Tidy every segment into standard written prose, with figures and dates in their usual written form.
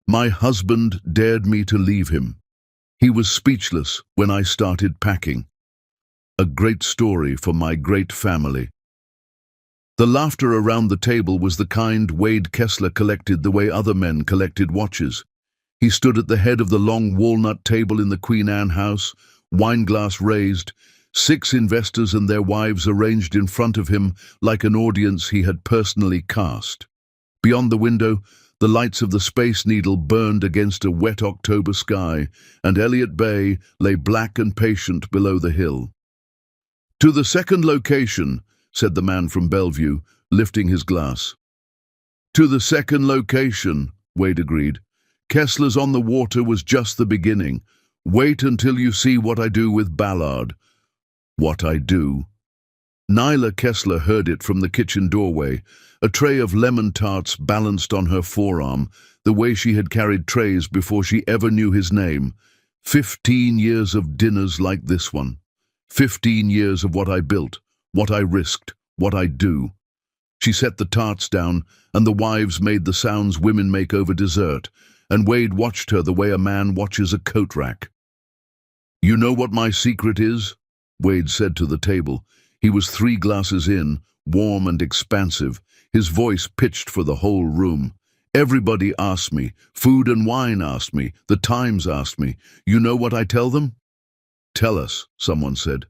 My husband dared me to leave him. He was speechless when I started packing. A great story for my great family. The laughter around the table was the kind Wade Kessler collected the way other men collected watches. He stood at the head of the long walnut table in the Queen Anne house, wineglass raised, 6 investors and their wives arranged in front of him like an audience he had personally cast. Beyond the window, the lights of the Space Needle burned against a wet October sky, and Elliott Bay lay black and patient below the hill. "To the second location," said the man from Bellevue, lifting his glass. "To the second location," Wade agreed. "Kessler's on the water was just the beginning. Wait until you see what I do with Ballard." "What I do?" Nyla Kessler heard it from the kitchen doorway, a tray of lemon tarts balanced on her forearm, the way she had carried trays before she ever knew his name. 15 years of dinners like this one. 15 years of what I built, what I risked, what I do. She set the tarts down, and the wives made the sounds women make over dessert, and Wade watched her the way a man watches a coat rack. "You know what my secret is?" Wade said to the table. He was 3 glasses in, warm and expansive, his voice pitched for the whole room. "Everybody asks me, Food and Wine asked me, the Times asked me. You know what I tell them?" "Tell us," someone said.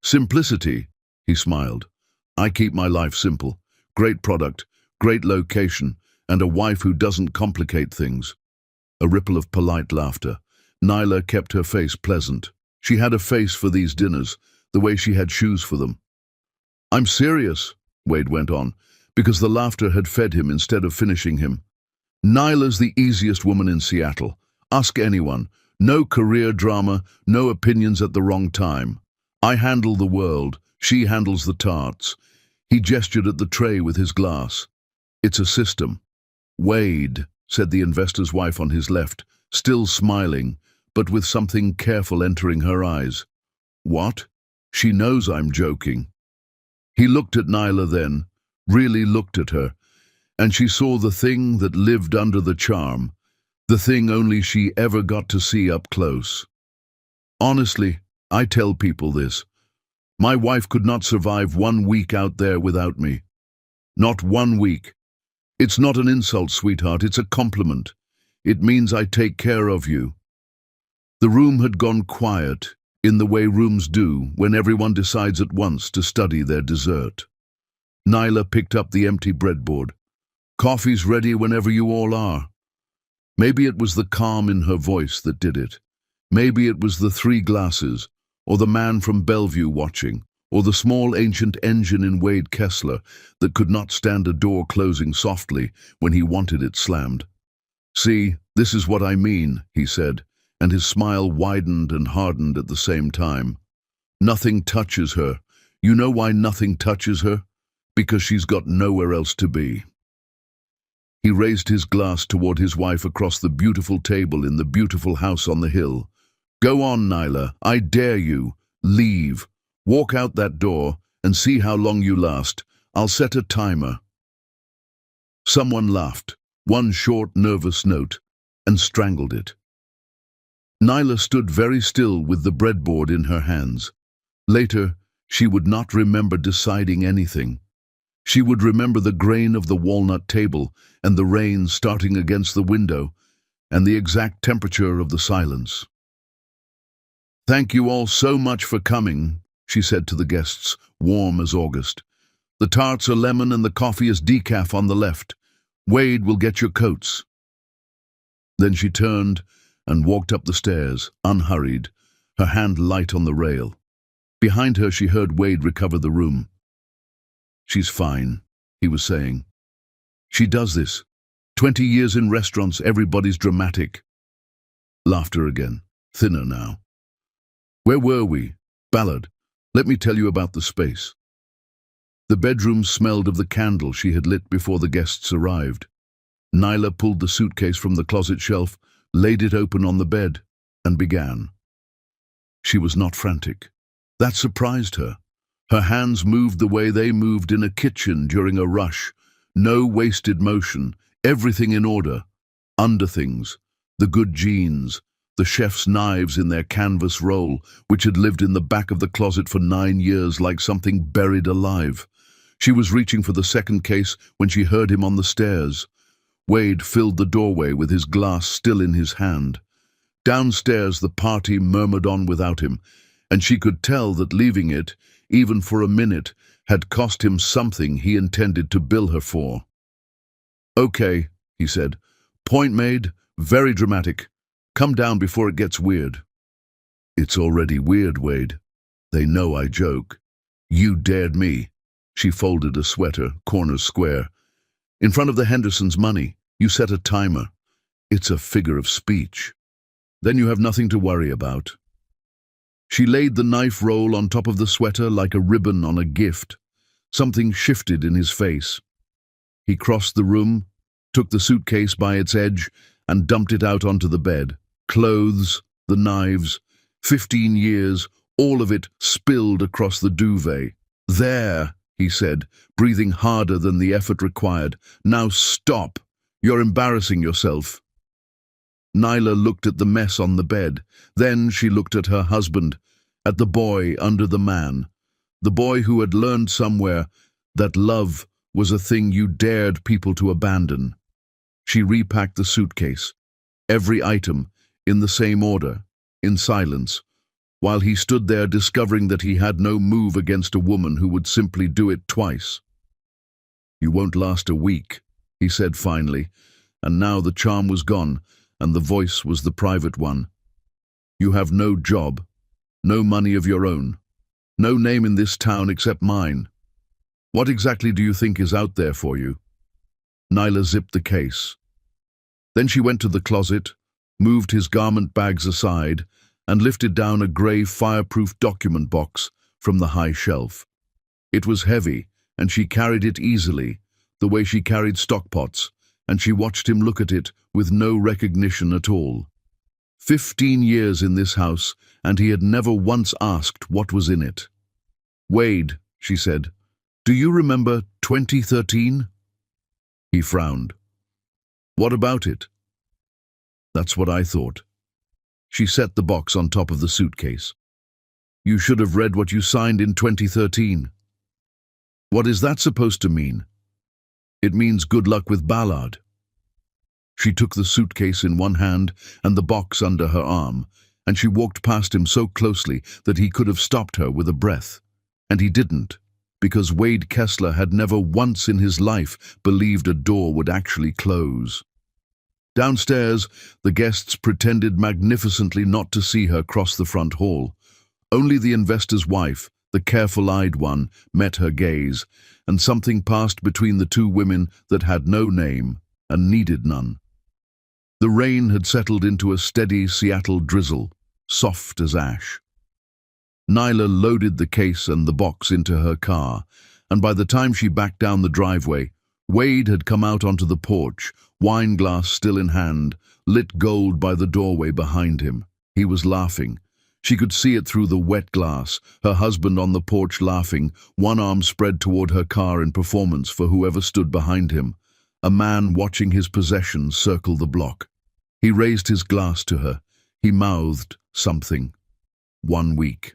"Simplicity," he smiled. "I keep my life simple. Great product, great location, and a wife who doesn't complicate things." A ripple of polite laughter. Nyla kept her face pleasant. She had a face for these dinners, the way she had shoes for them. "I'm serious," Wade went on, because the laughter had fed him instead of finishing him. "Nyla's the easiest woman in Seattle. Ask anyone. No career drama, no opinions at the wrong time. I handle the world, she handles the tarts." He gestured at the tray with his glass. "It's a system." "Wade," said the investor's wife on his left, still smiling, but with something careful entering her eyes. "What? She knows I'm joking." He looked at Nyla then, really looked at her, and she saw the thing that lived under the charm, the thing only she ever got to see up close. "Honestly, I tell people this. My wife could not survive 1 week out there without me. Not 1 week. It's not an insult, sweetheart, it's a compliment. It means I take care of you." The room had gone quiet, in the way rooms do when everyone decides at once to study their dessert. Nyla picked up the empty breadboard. "Coffee's ready whenever you all are." Maybe it was the calm in her voice that did it. Maybe it was the 3 glasses, or the man from Bellevue watching, or the small ancient engine in Wade Kessler that could not stand a door closing softly when he wanted it slammed. "See, this is what I mean," he said, and his smile widened and hardened at the same time. "Nothing touches her. You know why nothing touches her? Because she's got nowhere else to be." He raised his glass toward his wife across the beautiful table in the beautiful house on the hill. "Go on, Nyla, I dare you. Leave. Walk out that door and see how long you last. I'll set a timer." Someone laughed, one short, nervous note, and strangled it. Nyla stood very still with the breadboard in her hands. Later, she would not remember deciding anything. She would remember the grain of the walnut table and the rain starting against the window and the exact temperature of the silence. "Thank you all so much for coming," she said to the guests, warm as August. "The tarts are lemon and the coffee is decaf on the left. Wade will get your coats." Then she turned and walked up the stairs, unhurried, her hand light on the rail. Behind her she heard Wade recover the room. "She's fine," he was saying. "She does this. 20 years in restaurants, everybody's dramatic." Laughter again, thinner now. "Where were we? Ballard, let me tell you about the space." The bedroom smelled of the candle she had lit before the guests arrived. Nyla pulled the suitcase from the closet shelf, laid it open on the bed, and began. She was not frantic. That surprised her. Her hands moved the way they moved in a kitchen during a rush. No wasted motion, everything in order. Underthings, the good jeans, the chef's knives in their canvas roll, which had lived in the back of the closet for 9 years like something buried alive. She was reaching for the second case when she heard him on the stairs. Wade filled the doorway with his glass still in his hand. Downstairs the party murmured on without him, and she could tell that leaving it, even for a minute, had cost him something he intended to bill her for. "Okay," he said. "Point made, very dramatic. Come down before it gets weird." "It's already weird, Wade. They know I joke. You dared me." She folded a sweater, corners square. "In front of the Hendersons' money, you set a timer. It's a figure of speech. Then you have nothing to worry about." She laid the knife roll on top of the sweater like a ribbon on a gift. Something shifted in his face. He crossed the room, took the suitcase by its edge, and dumped it out onto the bed. Clothes, the knives, 15 years, all of it spilled across the duvet. "There," he said, breathing harder than the effort required. "Now stop. You're embarrassing yourself." Nyla looked at the mess on the bed. Then she looked at her husband, at the boy under the man. The boy who had learned somewhere that love was a thing you dared people to abandon. She repacked the suitcase, every item, in the same order, in silence, while he stood there discovering that he had no move against a woman who would simply do it twice. "You won't last a week," he said finally, and now the charm was gone, and the voice was the private one. "You have no job, no money of your own, no name in this town except mine. What exactly do you think is out there for you?" Nyla zipped the case. Then she went to the closet, moved his garment bags aside, and lifted down a grey fireproof document box from the high shelf. It was heavy, and she carried it easily, the way she carried stockpots, and she watched him look at it with no recognition at all. 15 years in this house, and he had never once asked what was in it. "Wade," she said, "do you remember 2013? He frowned. "What about it?" "That's what I thought." She set the box on top of the suitcase. "You should have read what you signed in 2013. "What is that supposed to mean?" "It means good luck with Ballard." She took the suitcase in one hand and the box under her arm, and she walked past him so closely that he could have stopped her with a breath. And he didn't, because Wade Kessler had never once in his life believed a door would actually close. Downstairs, the guests pretended magnificently not to see her cross the front hall. Only the investor's wife, the careful-eyed one, met her gaze, and something passed between the two women that had no name and needed none. The rain had settled into a steady Seattle drizzle, soft as ash. Nyla loaded the case and the box into her car, and by the time she backed down the driveway, Wade had come out onto the porch, wine glass still in hand, lit gold by the doorway behind him. He was laughing. She could see it through the wet glass, her husband on the porch laughing, one arm spread toward her car in performance for whoever stood behind him, a man watching his possessions circle the block. He raised his glass to her. He mouthed something. 1 week.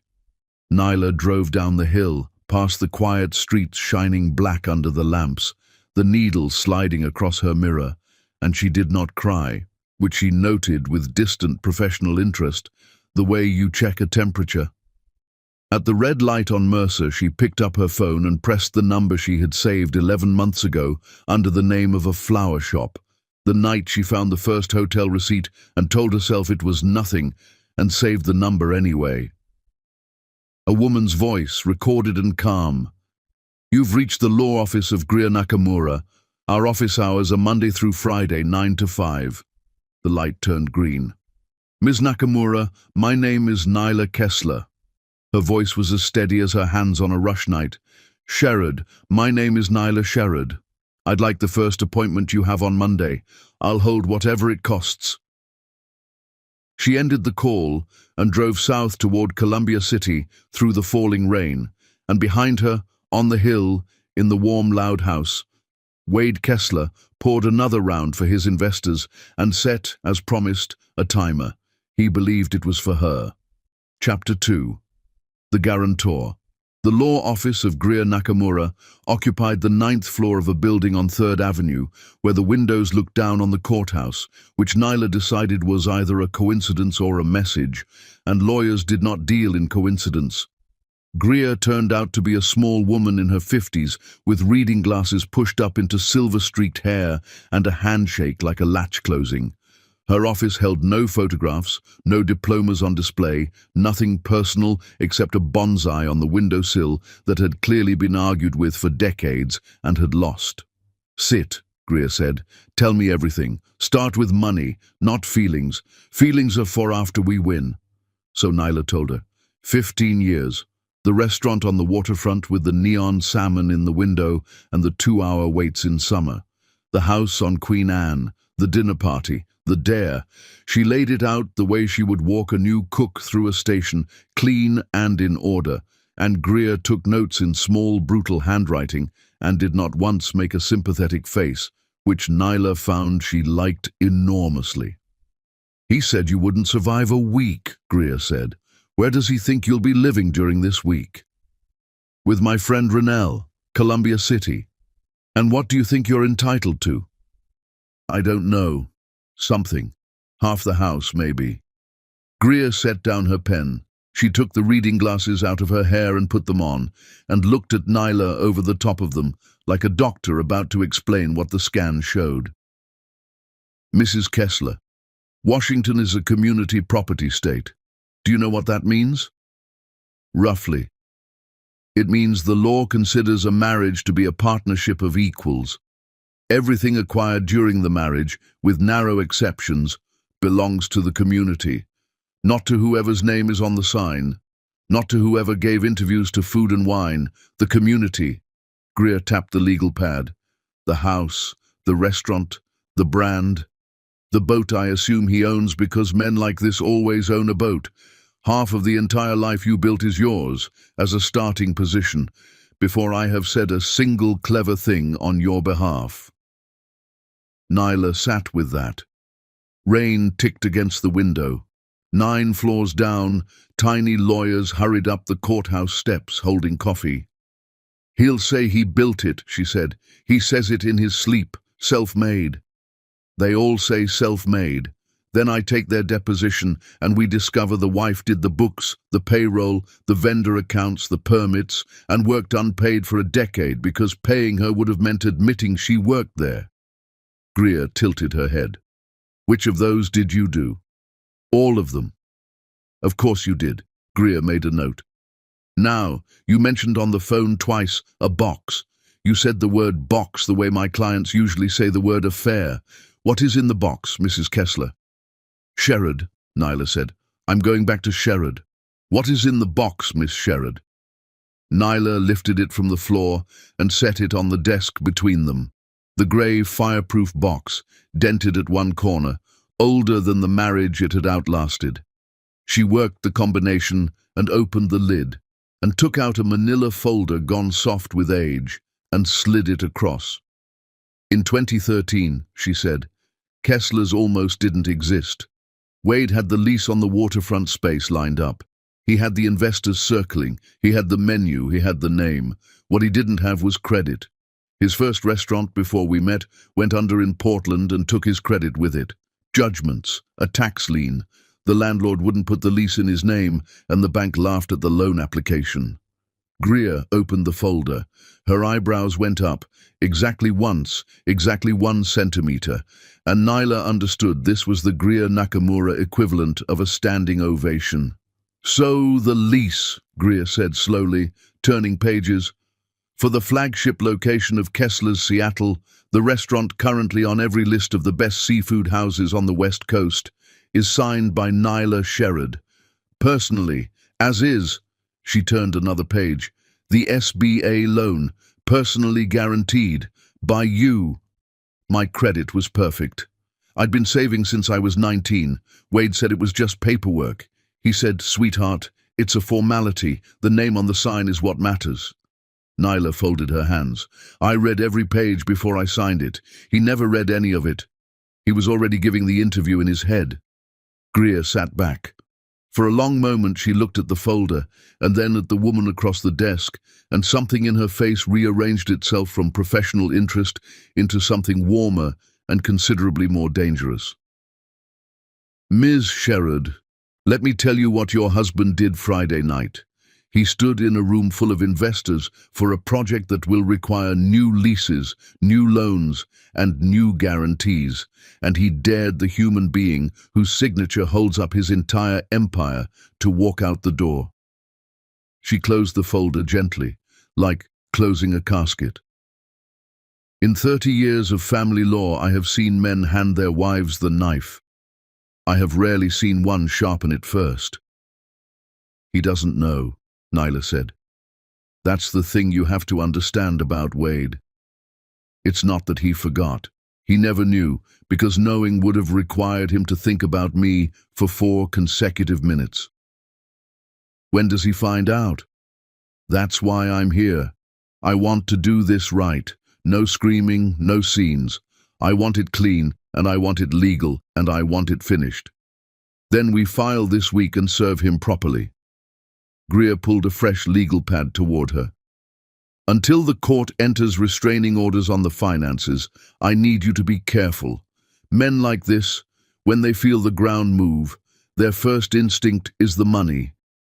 Nyla drove down the hill, past the quiet streets shining black under the lamps, the needle sliding across her mirror, and she did not cry, which she noted with distant professional interest, the way you check a temperature. At the red light on Mercer, she picked up her phone and pressed the number she had saved 11 months ago under the name of a flower shop. The night she found the first hotel receipt and told herself it was nothing, and saved the number anyway. A woman's voice, recorded and calm. "You've reached the law office of Greer Nakamura. Our office hours are Monday through Friday, 9 to 5. The light turned green. "Ms. Nakamura, my name is Nyla Kessler." Her voice was as steady as her hands on a rush night. "Sherrod, my name is Nyla Sherrod. I'd like the first appointment you have on Monday. I'll hold whatever it costs." She ended the call and drove south toward Columbia City through the falling rain, and behind her, on the hill, in the warm, loud house, Wade Kessler poured another round for his investors, and set, as promised, a timer. He believed it was for her. Chapter 2. The Guarantor. The law office of Greer Nakamura occupied the 9th floor of a building on 3rd Avenue, where the windows looked down on the courthouse, which Nyla decided was either a coincidence or a message, and lawyers did not deal in coincidence. Greer turned out to be a small woman in her 50s, with reading glasses pushed up into silver-streaked hair and a handshake like a latch closing. Her office held no photographs, no diplomas on display, nothing personal except a bonsai on the windowsill that had clearly been argued with for decades and had lost. "Sit," Greer said. "Tell me everything. Start with money, not feelings. Feelings are for after we win." So Nyla told her. 15 years. The restaurant on the waterfront with the neon salmon in the window and the 2-hour waits in summer. The house on Queen Anne. The dinner party. The dare. She laid it out the way she would walk a new cook through a station, clean and in order, and Greer took notes in small, brutal handwriting and did not once make a sympathetic face, which Nyla found she liked enormously. "He said you wouldn't survive a week," Greer said. "Where does he think you'll be living during this week?" "With my friend Rennell, Columbia City." "And what do you think you're entitled to?" "I don't know. Something. Half the house, maybe." Greer set down her pen. She took the reading glasses out of her hair and put them on, and looked at Nyla over the top of them, like a doctor about to explain what the scan showed. "Mrs. Kessler, Washington is a community property state. Do you know what that means?" "Roughly. It means the law considers a marriage to be a partnership of equals. Everything acquired during the marriage, with narrow exceptions, belongs to the community, not to whoever's name is on the sign, not to whoever gave interviews to Food and Wine, the community." Greer tapped the legal pad. "The house, the restaurant, the brand. The boat I assume he owns because men like this always own a boat. Half of the entire life you built is yours, as a starting position, before I have said a single clever thing on your behalf." Nyla sat with that. Rain ticked against the window. 9 floors down, tiny lawyers hurried up the courthouse steps holding coffee. "He'll say he built it," she said. "He says it in his sleep, self-made." "They all say self-made. Then I take their deposition and we discover the wife did the books, the payroll, the vendor accounts, the permits, and worked unpaid for a decade because paying her would have meant admitting she worked there." Greer tilted her head. "Which of those did you do?" "All of them." "Of course you did." Greer made a note. "Now, you mentioned on the phone twice a box. You said the word box the way my clients usually say the word affair. What is in the box, Mrs. Kessler?" "Sherrod," Nyla said. "I'm going back to Sherrod." "What is in the box, Miss Sherrod?" Nyla lifted it from the floor and set it on the desk between them. The grey, fireproof box, dented at one corner, older than the marriage it had outlasted. She worked the combination and opened the lid, and took out a manila folder gone soft with age, and slid it across. "In 2013, she said, Kessler's almost didn't exist. Wade had the lease on the waterfront space lined up. He had the investors circling, he had the menu, he had the name. What he didn't have was credit. His first restaurant before we met went under in Portland and took his credit with it. Judgments, a tax lien. The landlord wouldn't put the lease in his name, and the bank laughed at the loan application." Greer opened the folder. Her eyebrows went up, exactly once, exactly 1 centimeter, and Nyla understood this was the Greer Nakamura equivalent of a standing ovation. "So the lease," Greer said slowly, turning pages. "For the flagship location of Kessler's Seattle, the restaurant currently on every list of the best seafood houses on the West Coast, is signed by Nyla Sherrod. Personally, as is," she turned another page, "the SBA loan, personally guaranteed, by you." My credit was perfect. I'd been saving since I was 19. Wade said it was just paperwork. He said, "Sweetheart, it's a formality. The name on the sign is what matters." Nyla folded her hands. I read every page before I signed it. He never read any of it. He was already giving the interview in his head. Greer sat back. For a long moment she looked at the folder, and then at the woman across the desk, and something in her face rearranged itself from professional interest into something warmer and considerably more dangerous. Ms. Sherrod, let me tell you what your husband did Friday night. He stood in a room full of investors for a project that will require new leases, new loans, and new guarantees, and he dared the human being whose signature holds up his entire empire to walk out the door. She closed the folder gently, like closing a casket. In 30 years of family law, I have seen men hand their wives the knife. I have rarely seen one sharpen it first. He doesn't know, Nyla said. That's the thing you have to understand about Wade. It's not that he forgot. He never knew, because knowing would have required him to think about me for 4 consecutive minutes. When does he find out? That's why I'm here. I want to do this right. No screaming, no scenes. I want it clean, and I want it legal, and I want it finished. Then we file this week and serve him properly. Greer pulled a fresh legal pad toward her. Until the court enters restraining orders on the finances, I need you to be careful. Men like this, when they feel the ground move, their first instinct is the money.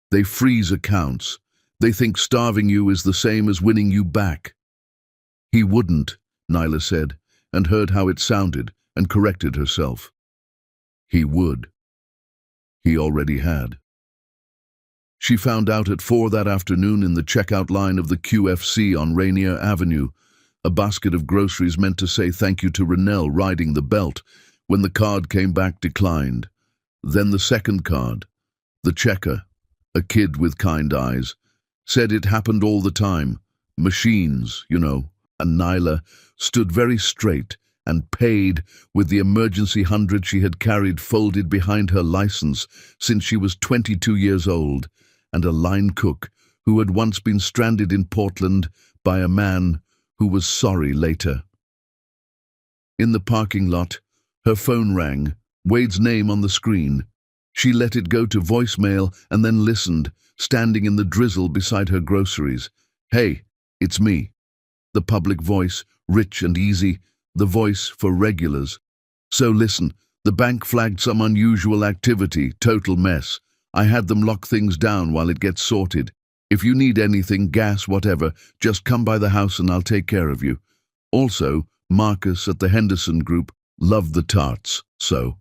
They freeze accounts. They think starving you is the same as winning you back. He wouldn't, Nyla said, and heard how it sounded, and corrected herself. He would. He already had. She found out at 4 that afternoon in the checkout line of the QFC on Rainier Avenue, a basket of groceries meant to say thank you to Rennell riding the belt, when the card came back declined. Then the second card, the checker, a kid with kind eyes, said it happened all the time. Machines, you know. And Nyla stood very straight and paid with the emergency 100 she had carried folded behind her license since she was 22 years old, and a line cook who had once been stranded in Portland by a man who was sorry later. In the parking lot, her phone rang, Wade's name on the screen. She let it go to voicemail and then listened, standing in the drizzle beside her groceries. Hey, it's me. The public voice, rich and easy, the voice for regulars. So listen, the bank flagged some unusual activity, total mess. I had them lock things down while it gets sorted. If you need anything, gas, whatever, just come by the house and I'll take care of you. Also, Marcus at the Henderson Group loved the tarts, so.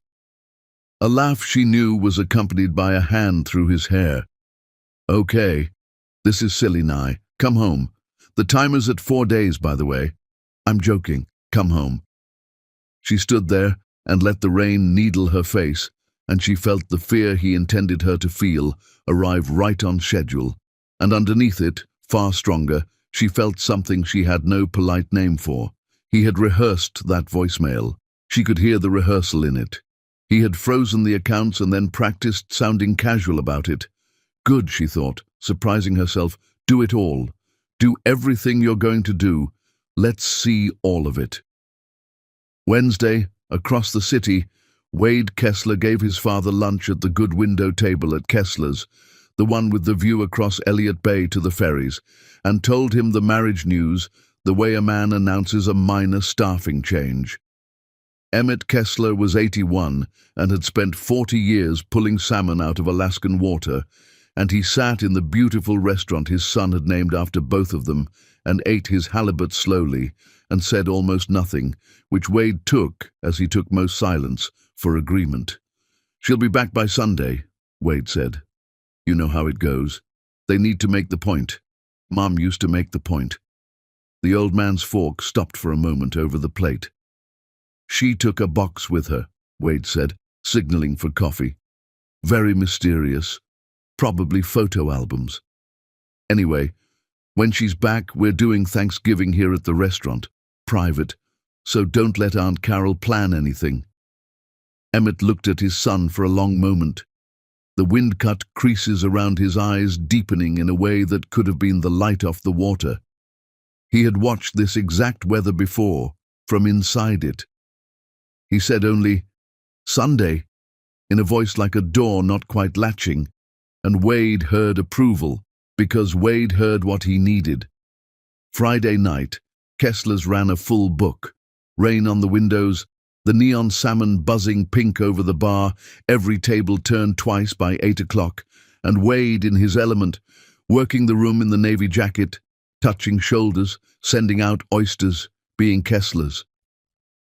A laugh she knew was accompanied by a hand through his hair. Okay, this is silly, Nye. Come home. The timer's at 4 days, by the way. I'm joking. Come home. She stood there and let the rain needle her face, and she felt the fear he intended her to feel arrive right on schedule. And underneath it, far stronger, she felt something she had no polite name for. He had rehearsed that voicemail. She could hear the rehearsal in it. He had frozen the accounts and then practiced sounding casual about it. Good, she thought, surprising herself. Do it all. Do everything you're going to do. Let's see all of it. Wednesday, across the city, Wade Kessler gave his father lunch at the good window table at Kessler's, the one with the view across Elliott Bay to the ferries, and told him the marriage news the way a man announces a minor staffing change. Emmett Kessler was 81 and had spent 40 years pulling salmon out of Alaskan water, and he sat in the beautiful restaurant his son had named after both of them and ate his halibut slowly and said almost nothing, which Wade took, as he took most silence, for agreement. She'll be back by Sunday, Wade said. You know how it goes. They need to make the point. Mom used to make the point. The old man's fork stopped for a moment over the plate. She took a box with her, Wade said, signaling for coffee. Very mysterious. Probably photo albums. Anyway, when she's back, we're doing Thanksgiving here at the restaurant. Private. So don't let Aunt Carol plan anything. Emmett looked at his son for a long moment. The wind-cut creases around his eyes deepening in a way that could have been the light off the water. He had watched this exact weather before, from inside it. He said only, "Sunday," in a voice like a door not quite latching, and Wade heard approval, because Wade heard what he needed. Friday night, Kessler's ran a full book. Rain on the windows, the neon salmon buzzing pink over the bar, every table turned twice by 8 o'clock, and Wade in his element, working the room in the navy jacket, touching shoulders, sending out oysters, being Kessler's.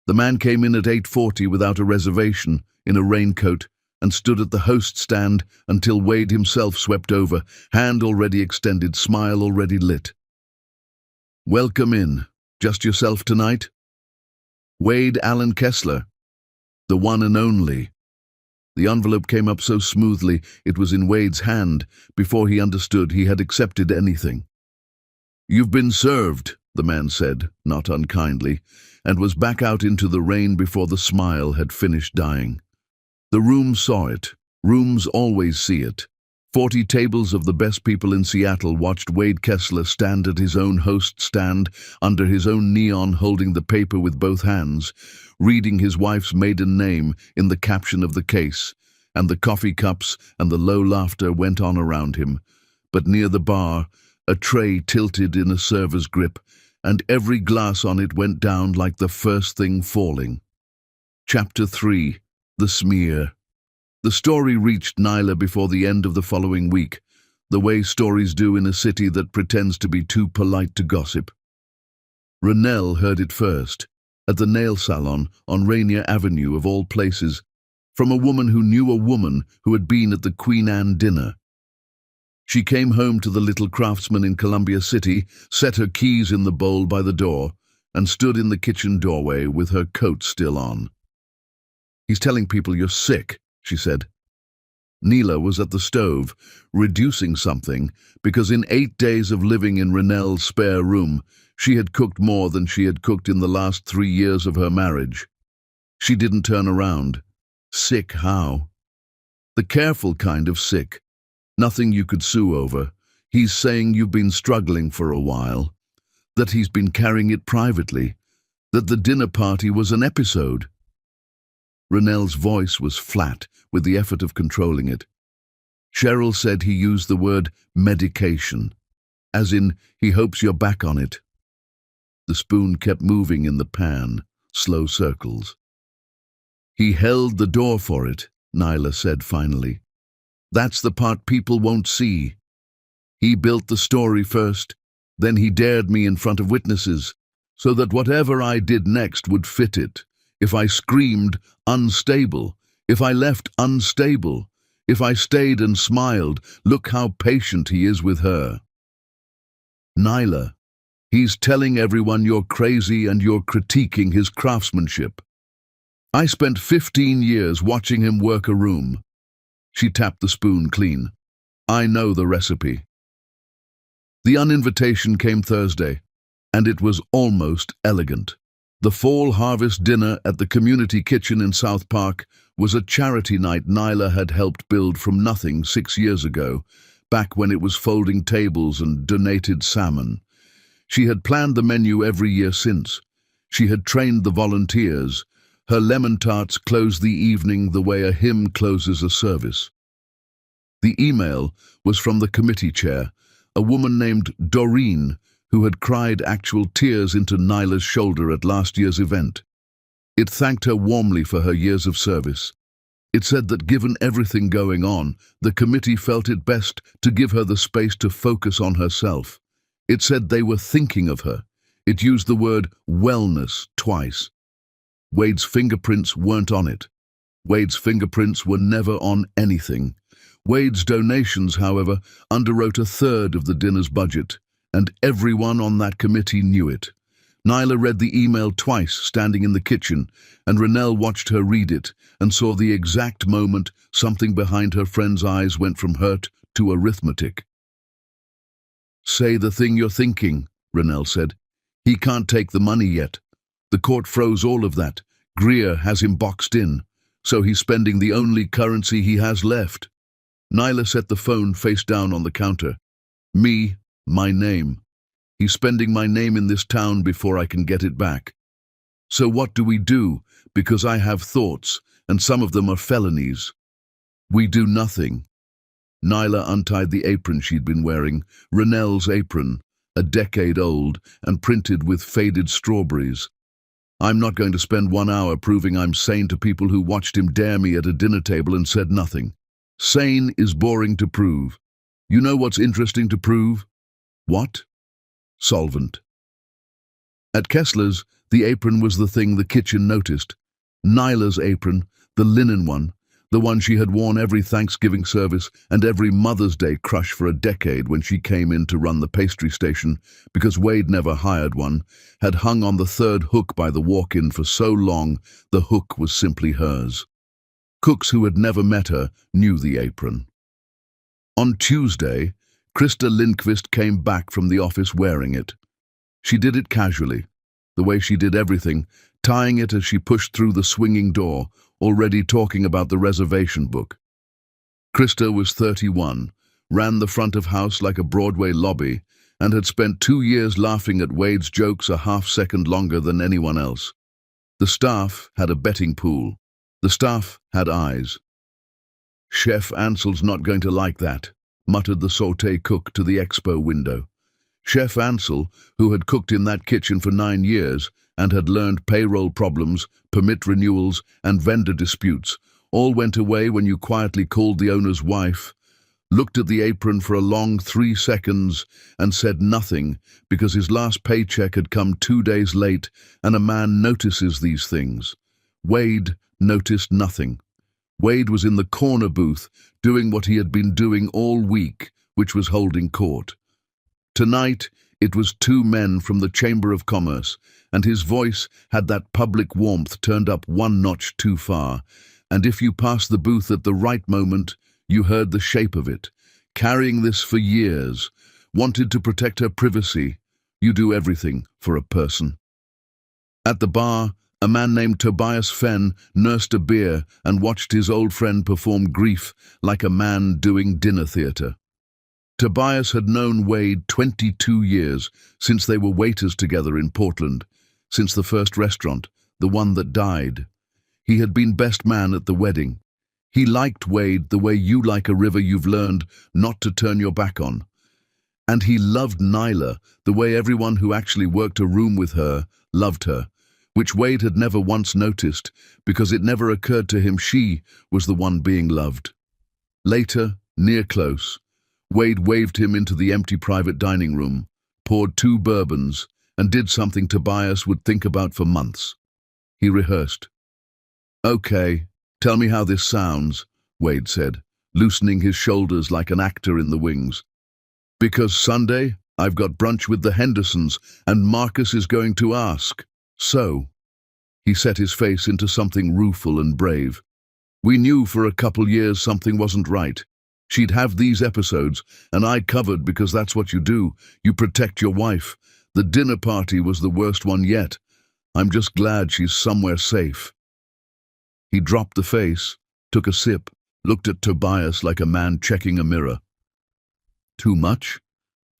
The man came in at 8:40 without a reservation, in a raincoat, and stood at the host stand until Wade himself swept over, hand already extended, smile already lit. "Welcome in. Just yourself tonight?" "Wade Allen Kessler, the one and only." The envelope came up so smoothly it was in Wade's hand before he understood he had accepted anything. "You've been served," the man said, not unkindly, and was back out into the rain before the smile had finished dying. The room saw it. Rooms always see it. 40 tables of the best people in Seattle watched Wade Kessler stand at his own host stand, under his own neon, holding the paper with both hands, reading his wife's maiden name in the caption of the case, and the coffee cups and the low laughter went on around him. But near the bar, a tray tilted in a server's grip, and every glass on it went down like the first thing falling. Chapter 3. The Smear. The story reached Nyla before the end of the following week, the way stories do in a city that pretends to be too polite to gossip. Rennell heard it first, at the nail salon on Rainier Avenue of all places, from a woman who knew a woman who had been at the Queen Anne dinner. She came home to the little craftsman in Columbia City, set her keys in the bowl by the door, and stood in the kitchen doorway with her coat still on. "He's telling people you're sick," she said. Neela was at the stove, reducing something, because in 8 days of living in Rennell's spare room, she had cooked more than she had cooked in the last 3 years of her marriage. She didn't turn around. Sick how? The careful kind of sick. Nothing you could sue over. He's saying you've been struggling for a while, that he's been carrying it privately, that the dinner party was an episode. Rennell's voice was flat, with the effort of controlling it. Cheryl said he used the word medication, as in, he hopes you're back on it. The spoon kept moving in the pan, slow circles. "He held the door for it," Nyla said finally. "That's the part people won't see. He built the story first, then he dared me in front of witnesses, so that whatever I did next would fit it. If I screamed, unstable. If I left, unstable. If I stayed and smiled, look how patient he is with her." "Nyla, he's telling everyone you're crazy and you're critiquing his craftsmanship. I spent 15 years watching him work a room." She tapped the spoon clean. "I know the recipe." The uninvitation came Thursday, and it was almost elegant. The fall harvest dinner at the community kitchen in South Park was a charity night Nyla had helped build from nothing 6 years ago, back when it was folding tables and donated salmon. She had planned the menu every year since. She had trained the volunteers. Her lemon tarts closed the evening the way a hymn closes a service. The email was from the committee chair, a woman named Doreen, who had cried actual tears into Nyla's shoulder at last year's event. It thanked her warmly for her years of service. It said that given everything going on, the committee felt it best to give her the space to focus on herself. It said they were thinking of her. It used the word wellness twice. Wade's fingerprints weren't on it. Wade's fingerprints were never on anything. Wade's donations, however, underwrote a third of the dinner's budget, and everyone on that committee knew it. Nyla read the email twice, standing in the kitchen, and Rennell watched her read it and saw the exact moment something behind her friend's eyes went from hurt to arithmetic. "Say the thing you're thinking," Rennell said. "He can't take the money yet. The court froze all of that. Greer has him boxed in, so he's spending the only currency he has left." Nyla set the phone face down on the counter. "Me, my name. He's spending my name in this town before I can get it back. So what do we do? Because I have thoughts, and some of them are felonies. We do nothing. Nyla untied the apron she'd been wearing, Renelle's apron, a decade old and printed with faded strawberries. I'm not going to spend 1 hour proving I'm sane to people who watched him dare me at a dinner table and said nothing. Sane is boring to prove. You know what's interesting to prove? What? Solvent. At Kessler's, the apron was the thing the kitchen noticed. Nyla's apron, the linen one, the one she had worn every Thanksgiving service and every Mother's Day crush for a decade when she came in to run the pastry station because Wade never hired one, had hung on the third hook by the walk-in for so long the hook was simply hers. Cooks who had never met her knew the apron. On Tuesday, Krista Lindqvist came back from the office wearing it. She did it casually, the way she did everything, tying it as she pushed through the swinging door, already talking about the reservation book. Krista was 31, ran the front of house like a Broadway lobby, and had spent 2 years laughing at Wade's jokes a half-second longer than anyone else. The staff had a betting pool. The staff had eyes. Chef Ansel's not going to like that, muttered the sauté cook to the expo window. Chef Ansel, who had cooked in that kitchen for 9 years and had learned payroll problems, permit renewals, and vendor disputes, all went away when you quietly called the owner's wife, looked at the apron for a long 3 seconds, and said nothing because his last paycheck had come 2 days late, and a man notices these things. Wade noticed nothing. Wade was in the corner booth, doing what he had been doing all week, which was holding court. Tonight, it was 2 men from the Chamber of Commerce, and his voice had that public warmth turned up 1 notch too far, and if you passed the booth at the right moment, you heard the shape of it. Carrying this for years, wanted to protect her privacy. You do everything for a person. At the bar, a man named Tobias Fenn nursed a beer and watched his old friend perform grief like a man doing dinner theatre. Tobias had known Wade 22 years, since they were waiters together in Portland, since the first restaurant, the one that died. He had been best man at the wedding. He liked Wade the way you like a river you've learned not to turn your back on. And he loved Nyla the way everyone who actually worked a room with her loved her, which Wade had never once noticed because it never occurred to him she was the one being loved. Later, near close, Wade waved him into the empty private dining room, poured 2 bourbons, and did something Tobias would think about for months. He rehearsed. "Okay, tell me how this sounds," Wade said, loosening his shoulders like an actor in the wings. "Because Sunday, I've got brunch with the Hendersons, and Marcus is going to ask. So," he set his face into something rueful and brave. "We knew for a couple years something wasn't right. She'd have these episodes, and I covered because that's what you do. You protect your wife. The dinner party was the worst one yet. I'm just glad she's somewhere safe." He dropped the face, took a sip, looked at Tobias like a man checking a mirror. "Too much?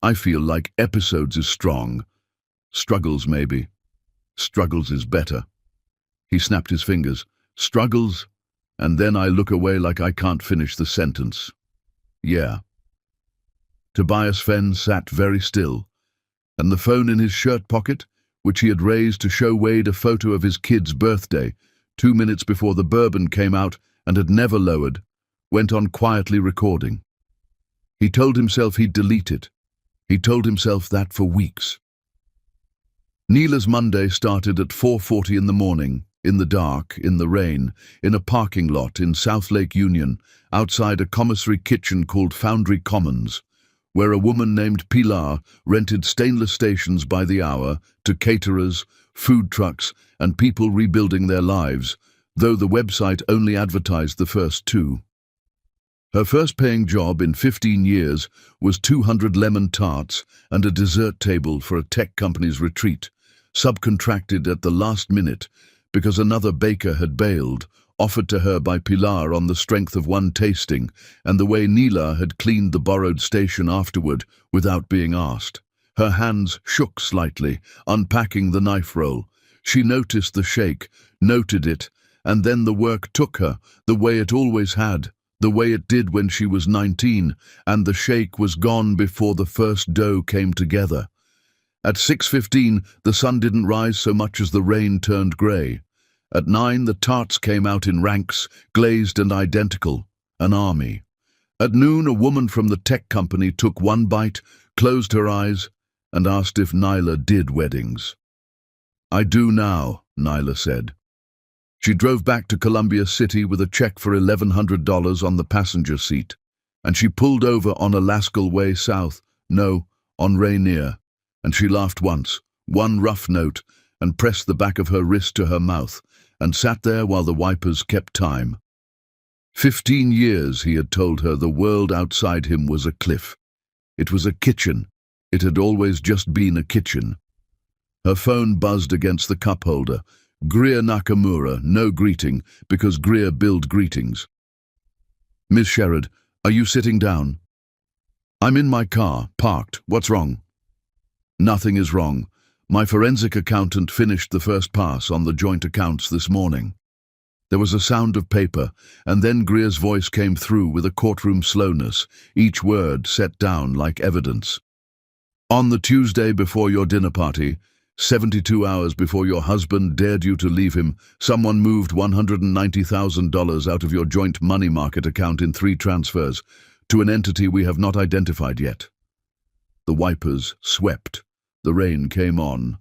I feel like episodes is strong. Struggles, maybe. Struggles is better." He snapped his fingers. "Struggles?" And then I look away like I can't finish the sentence. "Yeah." Tobias Fenn sat very still, and the phone in his shirt pocket, which he had raised to show Wade a photo of his kid's birthday, 2 minutes before the bourbon came out and had never lowered, went on quietly recording. He told himself he'd delete it. He told himself that for weeks. Neela's Monday started at 4:40 in the morning, in the dark, in the rain, in a parking lot in South Lake Union, outside a commissary kitchen called Foundry Commons, where a woman named Pilar rented stainless stations by the hour to caterers, food trucks, and people rebuilding their lives, though the website only advertised the first 2. Her first paying job in 15 years was 200 lemon tarts and a dessert table for a tech company's retreat, subcontracted at the last minute because another baker had bailed, offered to her by Pilar on the strength of one tasting, and the way Neela had cleaned the borrowed station afterward without being asked. Her hands shook slightly, unpacking the knife roll. She noticed the shake, noted it, and then the work took her, the way it always had, the way it did when she was 19, and the shake was gone before the first dough came together. At 6:15, the sun didn't rise so much as the rain turned grey. At 9, the tarts came out in ranks, glazed and identical, an army. At noon, a woman from the tech company took one bite, closed her eyes, and asked if Nyla did weddings. "I do now," Nyla said. She drove back to Columbia City with a check for $1,100 on the passenger seat, and she pulled over on Alaskal Way South, no, on Rainier, and she laughed once, one rough note, and pressed the back of her wrist to her mouth, and sat there while the wipers kept time. 15 years, he had told her, the world outside him was a cliff. It was a kitchen. It had always just been a kitchen. Her phone buzzed against the cup holder. Greer Nakamura, no greeting, because Greer billed greetings. "Miss Sherrod, are you sitting down?" "I'm in my car, parked. What's wrong?" "Nothing is wrong. My forensic accountant finished the first pass on the joint accounts this morning." There was a sound of paper, and then Greer's voice came through with a courtroom slowness, each word set down like evidence. "On the Tuesday before your dinner party, 72 hours before your husband dared you to leave him, someone moved $190,000 out of your joint money market account in 3 transfers to an entity we have not identified yet." The wipers swept. The rain came on.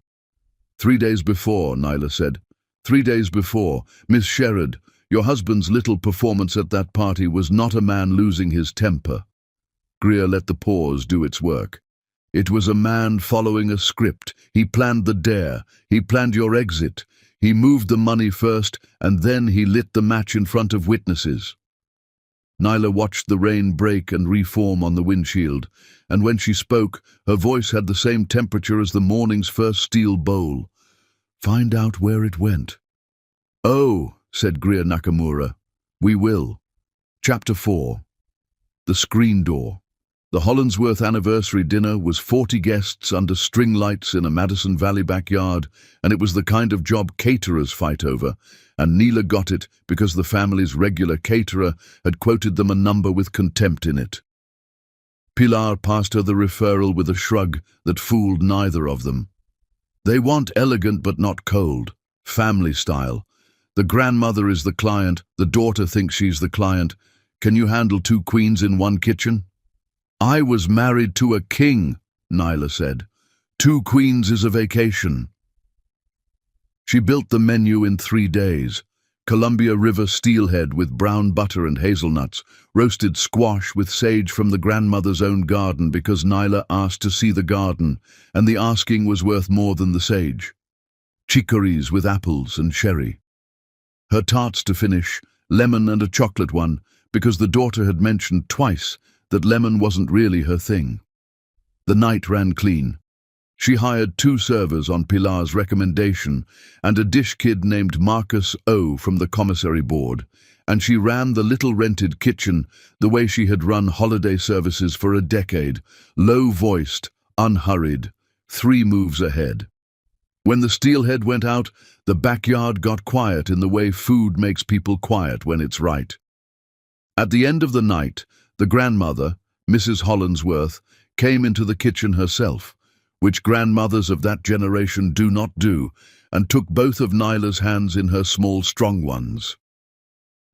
3 days before, Nyla said. 3 days before. Miss Sherrod, your husband's little performance at that party was not a man losing his temper." Greer let the pause do its work. "It was a man following a script. He planned the dare. He planned your exit. He moved the money first, and then he lit the match in front of witnesses." Nyla watched the rain break and reform on the windshield, and when she spoke, her voice had the same temperature as the morning's first steel bowl. "Find out where it went." "Oh," said Greer Nakamura, "we will." Chapter 4. The Screen Door. The Hollinsworth anniversary dinner was 40 guests under string lights in a Madison Valley backyard, and it was the kind of job caterers fight over, and Neela got it because the family's regular caterer had quoted them a number with contempt in it. Pilar passed her the referral with a shrug that fooled neither of them. "They want elegant but not cold, family style. The grandmother is the client, the daughter thinks she's the client. Can you handle 2 queens in one kitchen?" "I was married to a king," Nyla said. 2 queens is a vacation." She built the menu in 3 days. Columbia River steelhead with brown butter and hazelnuts, roasted squash with sage from the grandmother's own garden because Nyla asked to see the garden, and the asking was worth more than the sage. Chicories with apples and sherry. Her tarts to finish, lemon and a chocolate one, because the daughter had mentioned twice that lemon wasn't really her thing. The night ran clean. She hired 2 servers on Pilar's recommendation and a dish kid named Marcus O. from the commissary board, and she ran the little rented kitchen the way she had run holiday services for a decade, low-voiced, unhurried, 3 moves ahead. When the steelhead went out, the backyard got quiet in the way food makes people quiet when it's right. At the end of the night, the grandmother, Mrs. Hollinsworth, came into the kitchen herself, which grandmothers of that generation do not do, and took both of Nyla's hands in her small, strong ones.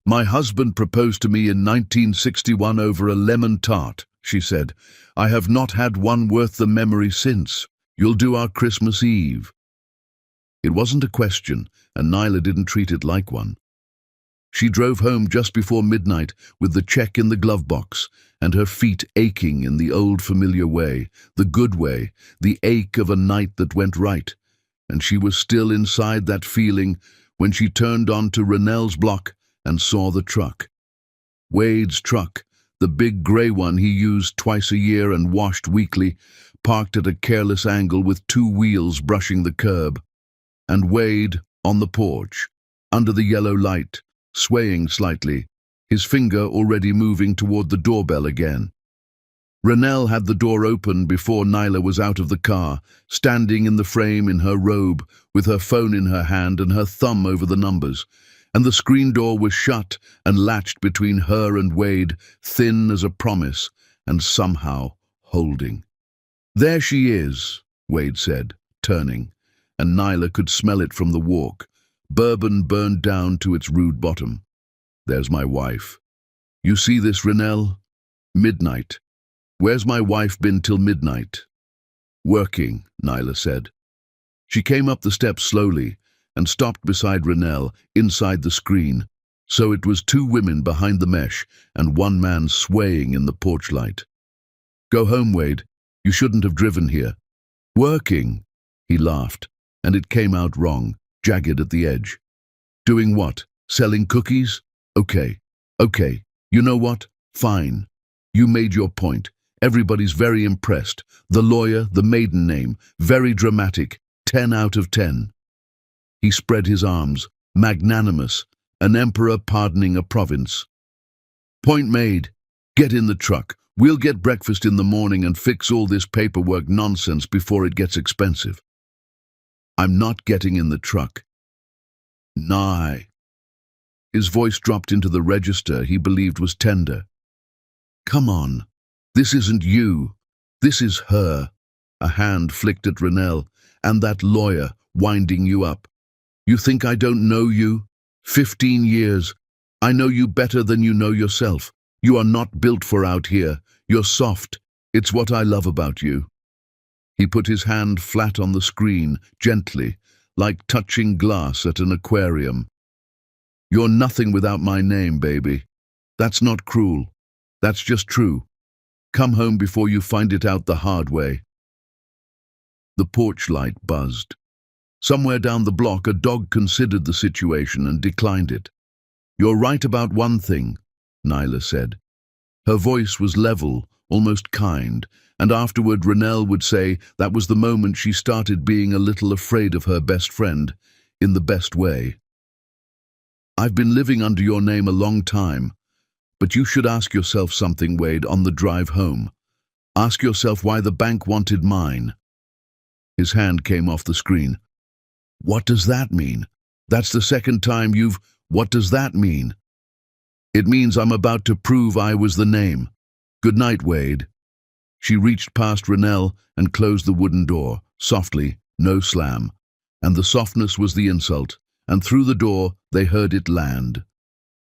"My husband proposed to me in 1961 over a lemon tart," she said. "I have not had one worth the memory since. You'll do our Christmas Eve." It wasn't a question, and Nyla didn't treat it like one. She drove home just before midnight with the check in the glove box, and her feet aching in the old familiar way, the good way, the ache of a night that went right. And she was still inside that feeling when she turned onto Rennell's block and saw the truck. Wade's truck, the big grey one he used twice a year and washed weekly, parked at a careless angle with 2 wheels brushing the curb. And Wade on the porch, under the yellow light, swaying slightly, his finger already moving toward the doorbell again. Renelle had the door open before Nyla was out of the car, standing in the frame in her robe, with her phone in her hand and her thumb over the numbers. And the screen door was shut and latched between her and Wade, thin as a promise, and somehow holding. "There she is," Wade said, turning, and Nyla could smell it from the walk, bourbon burned down to its rude bottom. "There's my wife. You see this, Renelle? Midnight. Where's my wife been till midnight?" "Working," Nyla said. She came up the steps slowly and stopped beside Renelle, inside the screen, so it was two women behind the mesh and one man swaying in the porch light. "Go home, Wade. You shouldn't have driven here." "Working," he laughed, and it came out wrong, jagged at the edge. "Doing what? Selling cookies? Okay. You know what? Fine. You made your point. Everybody's very impressed. The lawyer, the maiden name, very dramatic. 10 out of 10. He spread his arms, magnanimous, an emperor pardoning a province. "Point made. Get in the truck. We'll get breakfast in the morning and fix all this paperwork nonsense before it gets expensive." "I'm not getting in the truck." "Nye." His voice dropped into the register he believed was tender. "Come on. This isn't you. This is her." A hand flicked at Renelle. "And that lawyer winding you up. You think I don't know you? 15 years. I know you better than you know yourself. You are not built for out here. You're soft. It's what I love about you." He put his hand flat on the screen, gently, like touching glass at an aquarium. "You're nothing without my name, baby. That's not cruel. That's just true. Come home before you find it out the hard way." The porch light buzzed. Somewhere down the block, a dog considered the situation and declined it. "You're right about one thing," Nyla said. Her voice was level, almost kind, and afterward Renelle would say that was the moment she started being a little afraid of her best friend, in the best way. "I've been living under your name a long time, but you should ask yourself something, Wade, on the drive home. Ask yourself why the bank wanted mine." His hand came off the screen. "What does that mean? That's the second time you've... What does that mean?" "It means I'm about to prove I was the name. Good night, Wade." She reached past Renelle and closed the wooden door, softly, no slam. And the softness was the insult, and through the door they heard it land.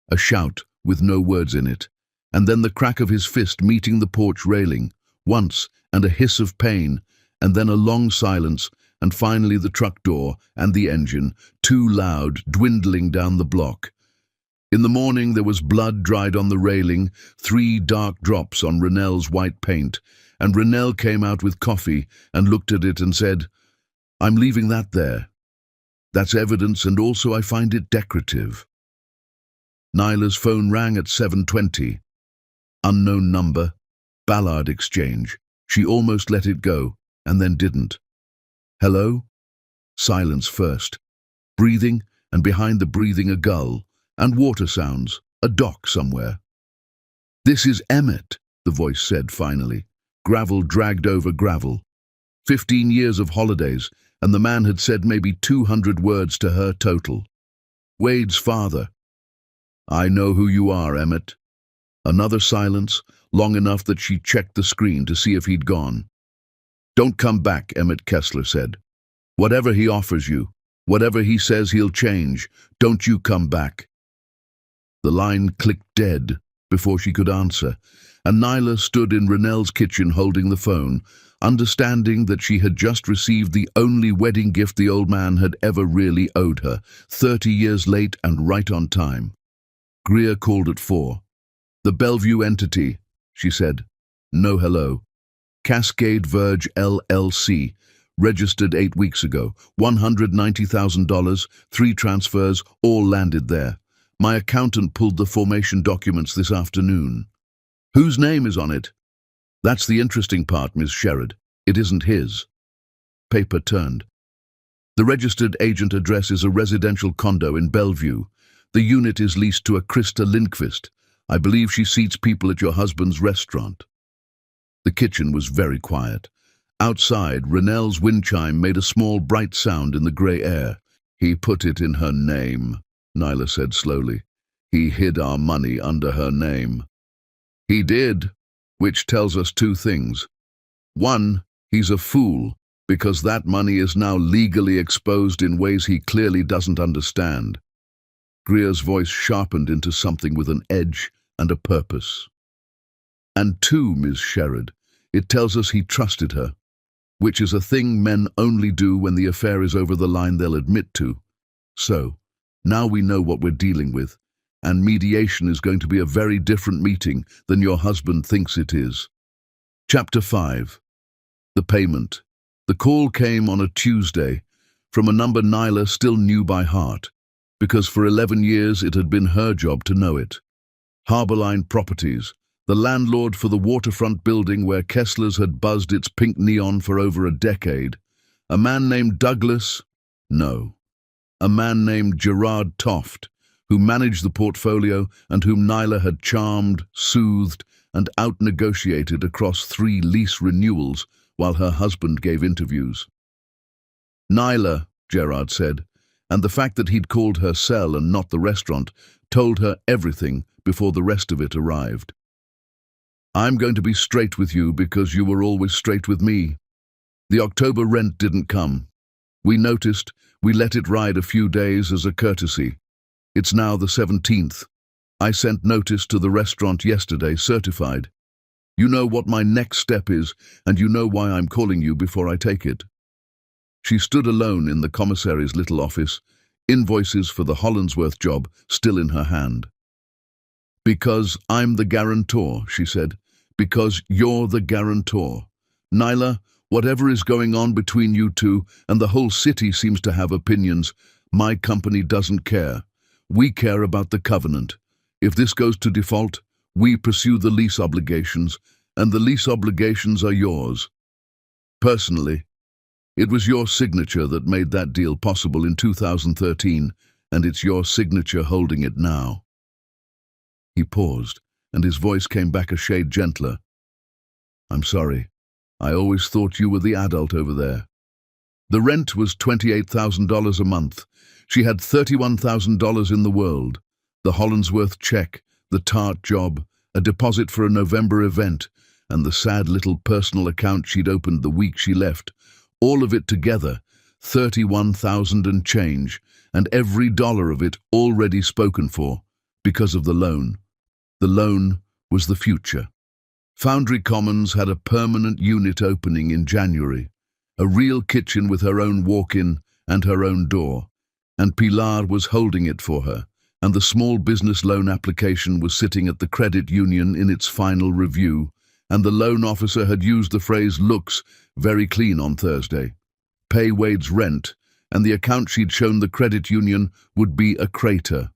A shout with no words in it, and then the crack of his fist meeting the porch railing, once, and a hiss of pain, and then a long silence, and finally the truck door and the engine, too loud, dwindling down the block. In the morning there was blood dried on the railing, 3 dark drops on Renelle's white paint, and Renelle came out with coffee and looked at it and said, "I'm leaving that there. That's evidence, and also I find it decorative." Nyla's phone rang at 7:20. Unknown number, Ballard Exchange. She almost let it go, and then didn't. "Hello?" Silence first. Breathing, and behind the breathing a gull, and water sounds, a dock somewhere. "This is Emmett," the voice said finally. Gravel dragged over gravel. 15 years of holidays, and the man had said maybe 200 words to her total. Wade's father. "I know who you are, Emmett." Another silence, long enough that she checked the screen to see if he'd gone. "Don't come back," Emmett Kessler said. "Whatever he offers you, whatever he says he'll change, don't you come back." The line clicked dead before she could answer, and Nyla stood in Renelle's kitchen holding the phone, understanding that she had just received the only wedding gift the old man had ever really owed her, 30 years late and right on time. Greer called at 4. "The Bellevue entity," she said. "No hello. Cascade Verge LLC, registered 8 weeks ago, $190,000, 3 transfers, all landed there. My accountant pulled the formation documents this afternoon." "Whose name is on it?" "That's the interesting part, Ms. Sherrod. It isn't his." Paper turned. "The registered agent address is a residential condo in Bellevue. The unit is leased to a Krista Lindqvist. I believe she seats people at your husband's restaurant." The kitchen was very quiet. Outside, Renelle's wind chime made a small bright sound in the grey air. "He put it in her name," Nyla said slowly. "He hid our money under her name." "He did," which tells us two things. One, he's a fool, because that money is now legally exposed in ways he clearly doesn't understand. Greer's voice sharpened into something with an edge and a purpose. "And two, Ms. Sherrod, it tells us he trusted her, which is a thing men only do when the affair is over the line they'll admit to. So, now we know what we're dealing with, and mediation is going to be a very different meeting than your husband thinks it is." Chapter 5. The payment. The call came on a Tuesday from a number Nyla still knew by heart, because for 11 years it had been her job to know it. Harborline Properties, the landlord for the waterfront building where Kessler's had buzzed its pink neon for over a decade. A man named Douglas? No. A man named Gerard Toft, who managed the portfolio and whom Nyla had charmed, soothed, and out-negotiated across 3 lease renewals while her husband gave interviews. "Nyla," Gerard said, and the fact that he'd called her cell and not the restaurant told her everything before the rest of it arrived. "I'm going to be straight with you because you were always straight with me. The October rent didn't come. We noticed, we let it ride a few days as a courtesy. It's now the 17th. I sent notice to the restaurant yesterday, certified. You know what my next step is, and you know why I'm calling you before I take it." She stood alone in the commissary's little office, invoices for the Hollandsworth job still in her hand. "Because I'm the guarantor," she said. "Because you're the guarantor. Nyla, whatever is going on between you two, and the whole city seems to have opinions, my company doesn't care. We care about the covenant. If this goes to default, we pursue the lease obligations, and the lease obligations are yours. Personally, it was your signature that made that deal possible in 2013, and it's your signature holding it now." He paused, and his voice came back a shade gentler. "I'm sorry. I always thought you were the adult over there." The rent was $28,000 a month. She had $31,000 in the world. The Hollandsworth check, the tart job, a deposit for a November event, and the sad little personal account she'd opened the week she left. All of it together, 31,000 and change, and every dollar of it already spoken for, because of the loan. The loan was the future. Foundry Commons had a permanent unit opening in January, a real kitchen with her own walk-in and her own door, and Pilar was holding it for her, and the small business loan application was sitting at the credit union in its final review, and the loan officer had used the phrase "looks very clean" on Thursday. Pay Wade's rent, and the account she'd shown the credit union would be a crater.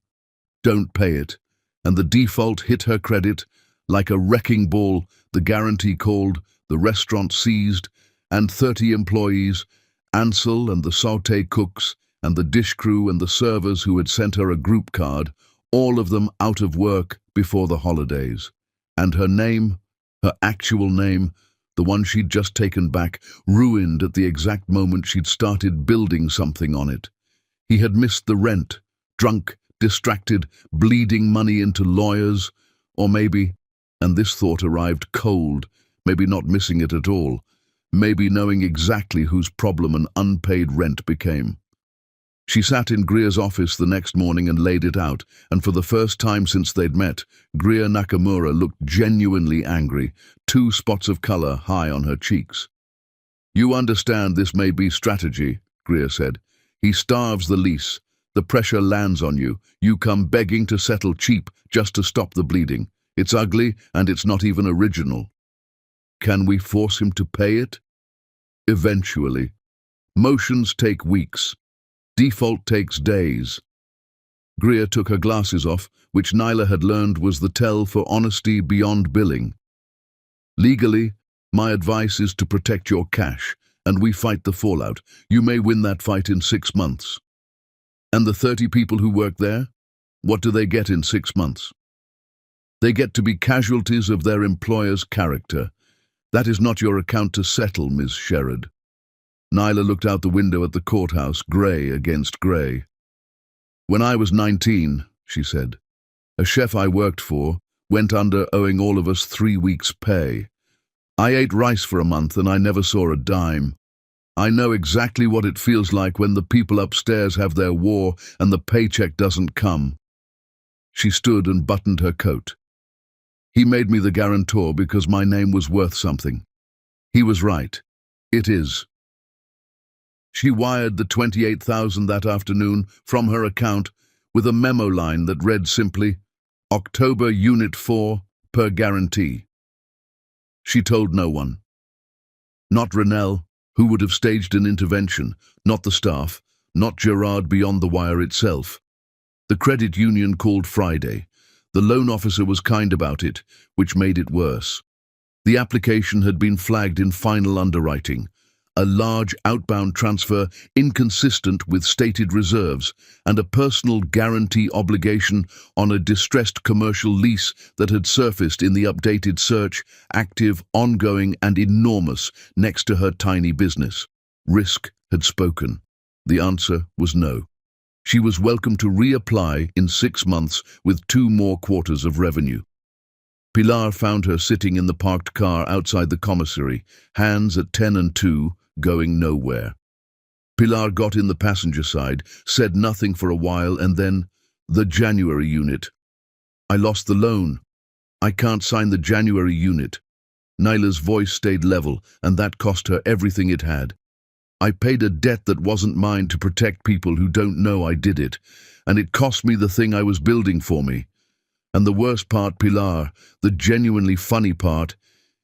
Don't pay it, and the default hit her credit like a wrecking ball. The guarantee called, the restaurant seized, and 30 employees, Ansel and the sauté cooks, and the dish crew and the servers who had sent her a group card, all of them out of work before the holidays. And her name, her actual name, the one she'd just taken back, ruined at the exact moment she'd started building something on it. He had missed the rent, drunk, distracted, bleeding money into lawyers, or maybe, and this thought arrived cold, maybe not missing it at all, maybe knowing exactly whose problem an unpaid rent became. She sat in Greer's office the next morning and laid it out, and for the first time since they'd met, Greer Nakamura looked genuinely angry, 2 spots of color high on her cheeks. "You understand this may be strategy," Greer said. "He starves the lease. The pressure lands on you. You come begging to settle cheap just to stop the bleeding. It's ugly, and it's not even original. Can we force him to pay it? Eventually. Motions take weeks. Default takes days." Greer took her glasses off, which Nyla had learned was the tell for honesty beyond billing. "Legally, my advice is to protect your cash, and we fight the fallout. You may win that fight in 6 months. And the 30 people who work there? What do they get in 6 months? They get to be casualties of their employer's character. That is not your account to settle, Miss Sherrod. Nyla looked out the window at the courthouse, grey against grey. When I was 19, she said, a chef I worked for went under, owing all of us 3 weeks' pay. I ate rice for a month and I never saw a dime. I know exactly what it feels like when the people upstairs have their war and the paycheck doesn't come. She stood and buttoned her coat. He made me the guarantor because my name was worth something. He was right. It is. She wired the $28,000 that afternoon from her account with a memo line that read simply, October Unit 4 per guarantee. She told no one. Not Rennell, who would have staged an intervention, not the staff, not Gerard beyond the wire itself. The credit union called Friday. The loan officer was kind about it, which made it worse. The application had been flagged in final underwriting. A large outbound transfer inconsistent with stated reserves, and a personal guarantee obligation on a distressed commercial lease that had surfaced in the updated search, active, ongoing, and enormous next to her tiny business. Risk had spoken. The answer was no. She was welcome to reapply in 6 months with 2 more quarters of revenue. Pilar found her sitting in the parked car outside the commissary, hands at 10 and 2, going nowhere. Pilar got in the passenger side, said nothing for a while, and then, the January unit. I lost the loan. I can't sign the January unit. Nyla's voice stayed level, and that cost her everything it had. I paid a debt that wasn't mine to protect people who don't know I did it, and it cost me the thing I was building for me. And the worst part, Pilar, the genuinely funny part,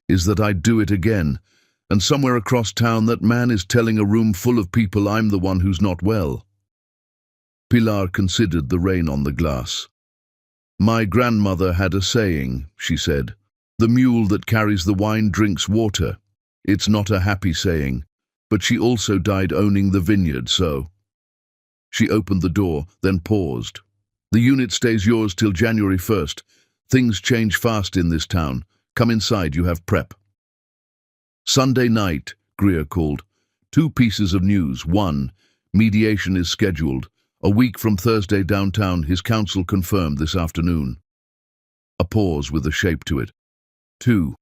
is that I'd do it again. And somewhere across town that man is telling a room full of people I'm the one who's not well. Pilar considered the rain on the glass. My grandmother had a saying, she said. The mule that carries the wine drinks water. It's not a happy saying, but she also died owning the vineyard, so. She opened the door, then paused. The unit stays yours till January 1st. Things change fast in this town. Come inside, you have prep. Sunday night, Greer called. 2 pieces of news. 1, mediation is scheduled. A week from Thursday downtown, his counsel confirmed this afternoon. A pause with a shape to it. 2,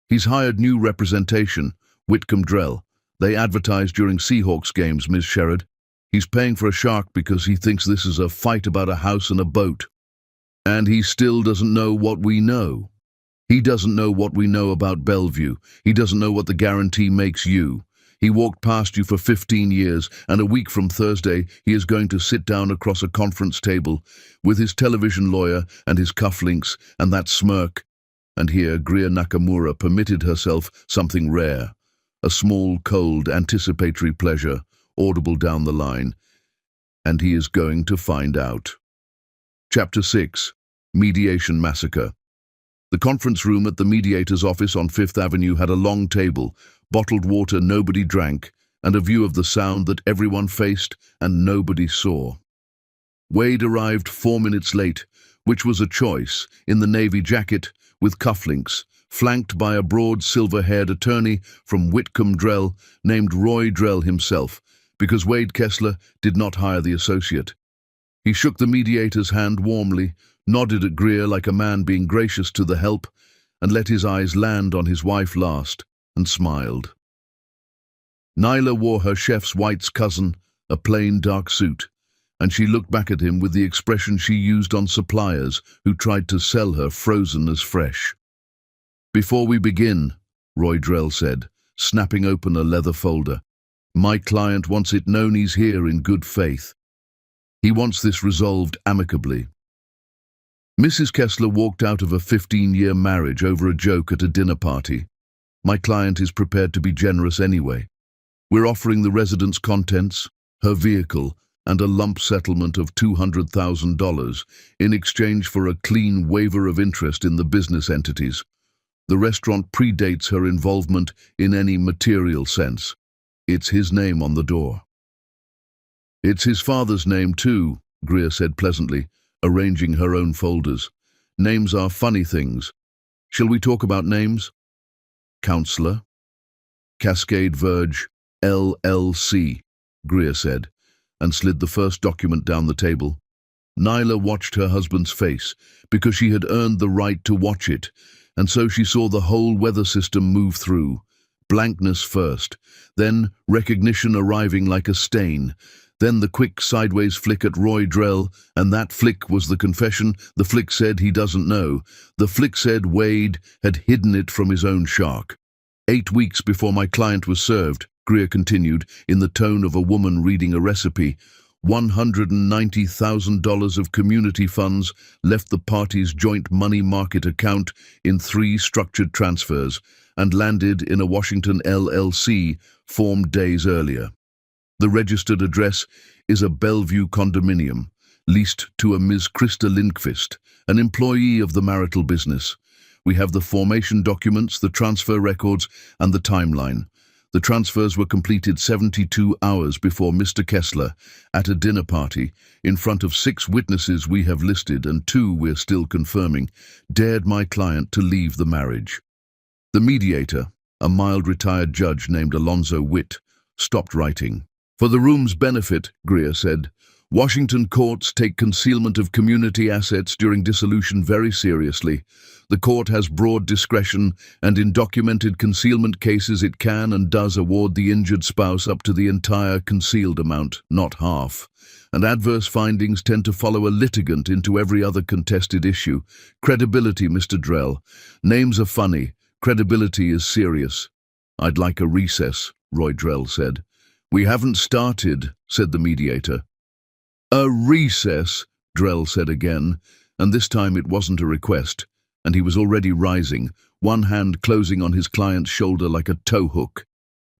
he's hired new representation, Whitcomb Drell. They advertise during Seahawks games, Ms. Sherrod. He's paying for a shark because he thinks this is a fight about a house and a boat. And he still doesn't know what we know. He doesn't know what we know about Bellevue. He doesn't know what the guarantee makes you. He walked past you for 15 years, and a week from Thursday, he is going to sit down across a conference table with his television lawyer and his cufflinks and that smirk. And here Greer Nakamura permitted herself something rare, a small, cold, anticipatory pleasure, audible down the line. And he is going to find out. Chapter 6. Mediation Massacre. The conference room at the mediator's office on 5th Avenue had a long table, bottled water nobody drank, and a view of the sound that everyone faced and nobody saw. Wade arrived 4 minutes late, which was a choice, in the navy jacket, with cufflinks, flanked by a broad silver-haired attorney from Whitcomb Drell named Roy Drell himself, because Wade Kessler did not hire the associate. He shook the mediator's hand warmly, nodded at Greer like a man being gracious to the help, and let his eyes land on his wife last, and smiled. Nyla wore her chef's white's cousin, a plain dark suit, and she looked back at him with the expression she used on suppliers who tried to sell her frozen as fresh. Before we begin, Roy Drell said, snapping open a leather folder, my client wants it known he's here in good faith. He wants this resolved amicably. Mrs. Kessler walked out of a 15-year marriage over a joke at a dinner party. My client is prepared to be generous anyway. We're offering the resident's contents, her vehicle, and a lump settlement of $200,000 in exchange for a clean waiver of interest in the business entities. The restaurant predates her involvement in any material sense. It's his name on the door. It's his father's name too, Greer said pleasantly, arranging her own folders. Names are funny things. Shall we talk about names? Counselor? Cascade Verge, LLC, Greer said, and slid the first document down the table. Nyla watched her husband's face, because she had earned the right to watch it, and so she saw the whole weather system move through. Blankness first, then recognition arriving like a stain, then the quick sideways flick at Roy Drell, and that flick was the confession. The flick said he doesn't know. The flick said Wade had hidden it from his own shark. 8 weeks before my client was served, Greer continued, in the tone of a woman reading a recipe, $190,000 of community funds left the party's joint money market account in 3 structured transfers and landed in a Washington LLC formed days earlier. The registered address is a Bellevue condominium, leased to a Ms. Krista Lindqvist, an employee of the marital business. We have the formation documents, the transfer records, and the timeline. The transfers were completed 72 hours before Mr. Kessler, at a dinner party, in front of 6 witnesses we have listed and 2 we're still confirming, dared my client to leave the marriage. The mediator, a mild retired judge named Alonzo Witt, stopped writing. For the room's benefit, Greer said, Washington courts take concealment of community assets during dissolution very seriously. The court has broad discretion, and in documented concealment cases it can and does award the injured spouse up to the entire concealed amount, not half. And adverse findings tend to follow a litigant into every other contested issue. Credibility, Mr. Drell. Names are funny. Credibility is serious. I'd like a recess, Roy Drell said. We haven't started, said the mediator. A recess, Drell said again, and this time it wasn't a request, and he was already rising, one hand closing on his client's shoulder like a tow hook.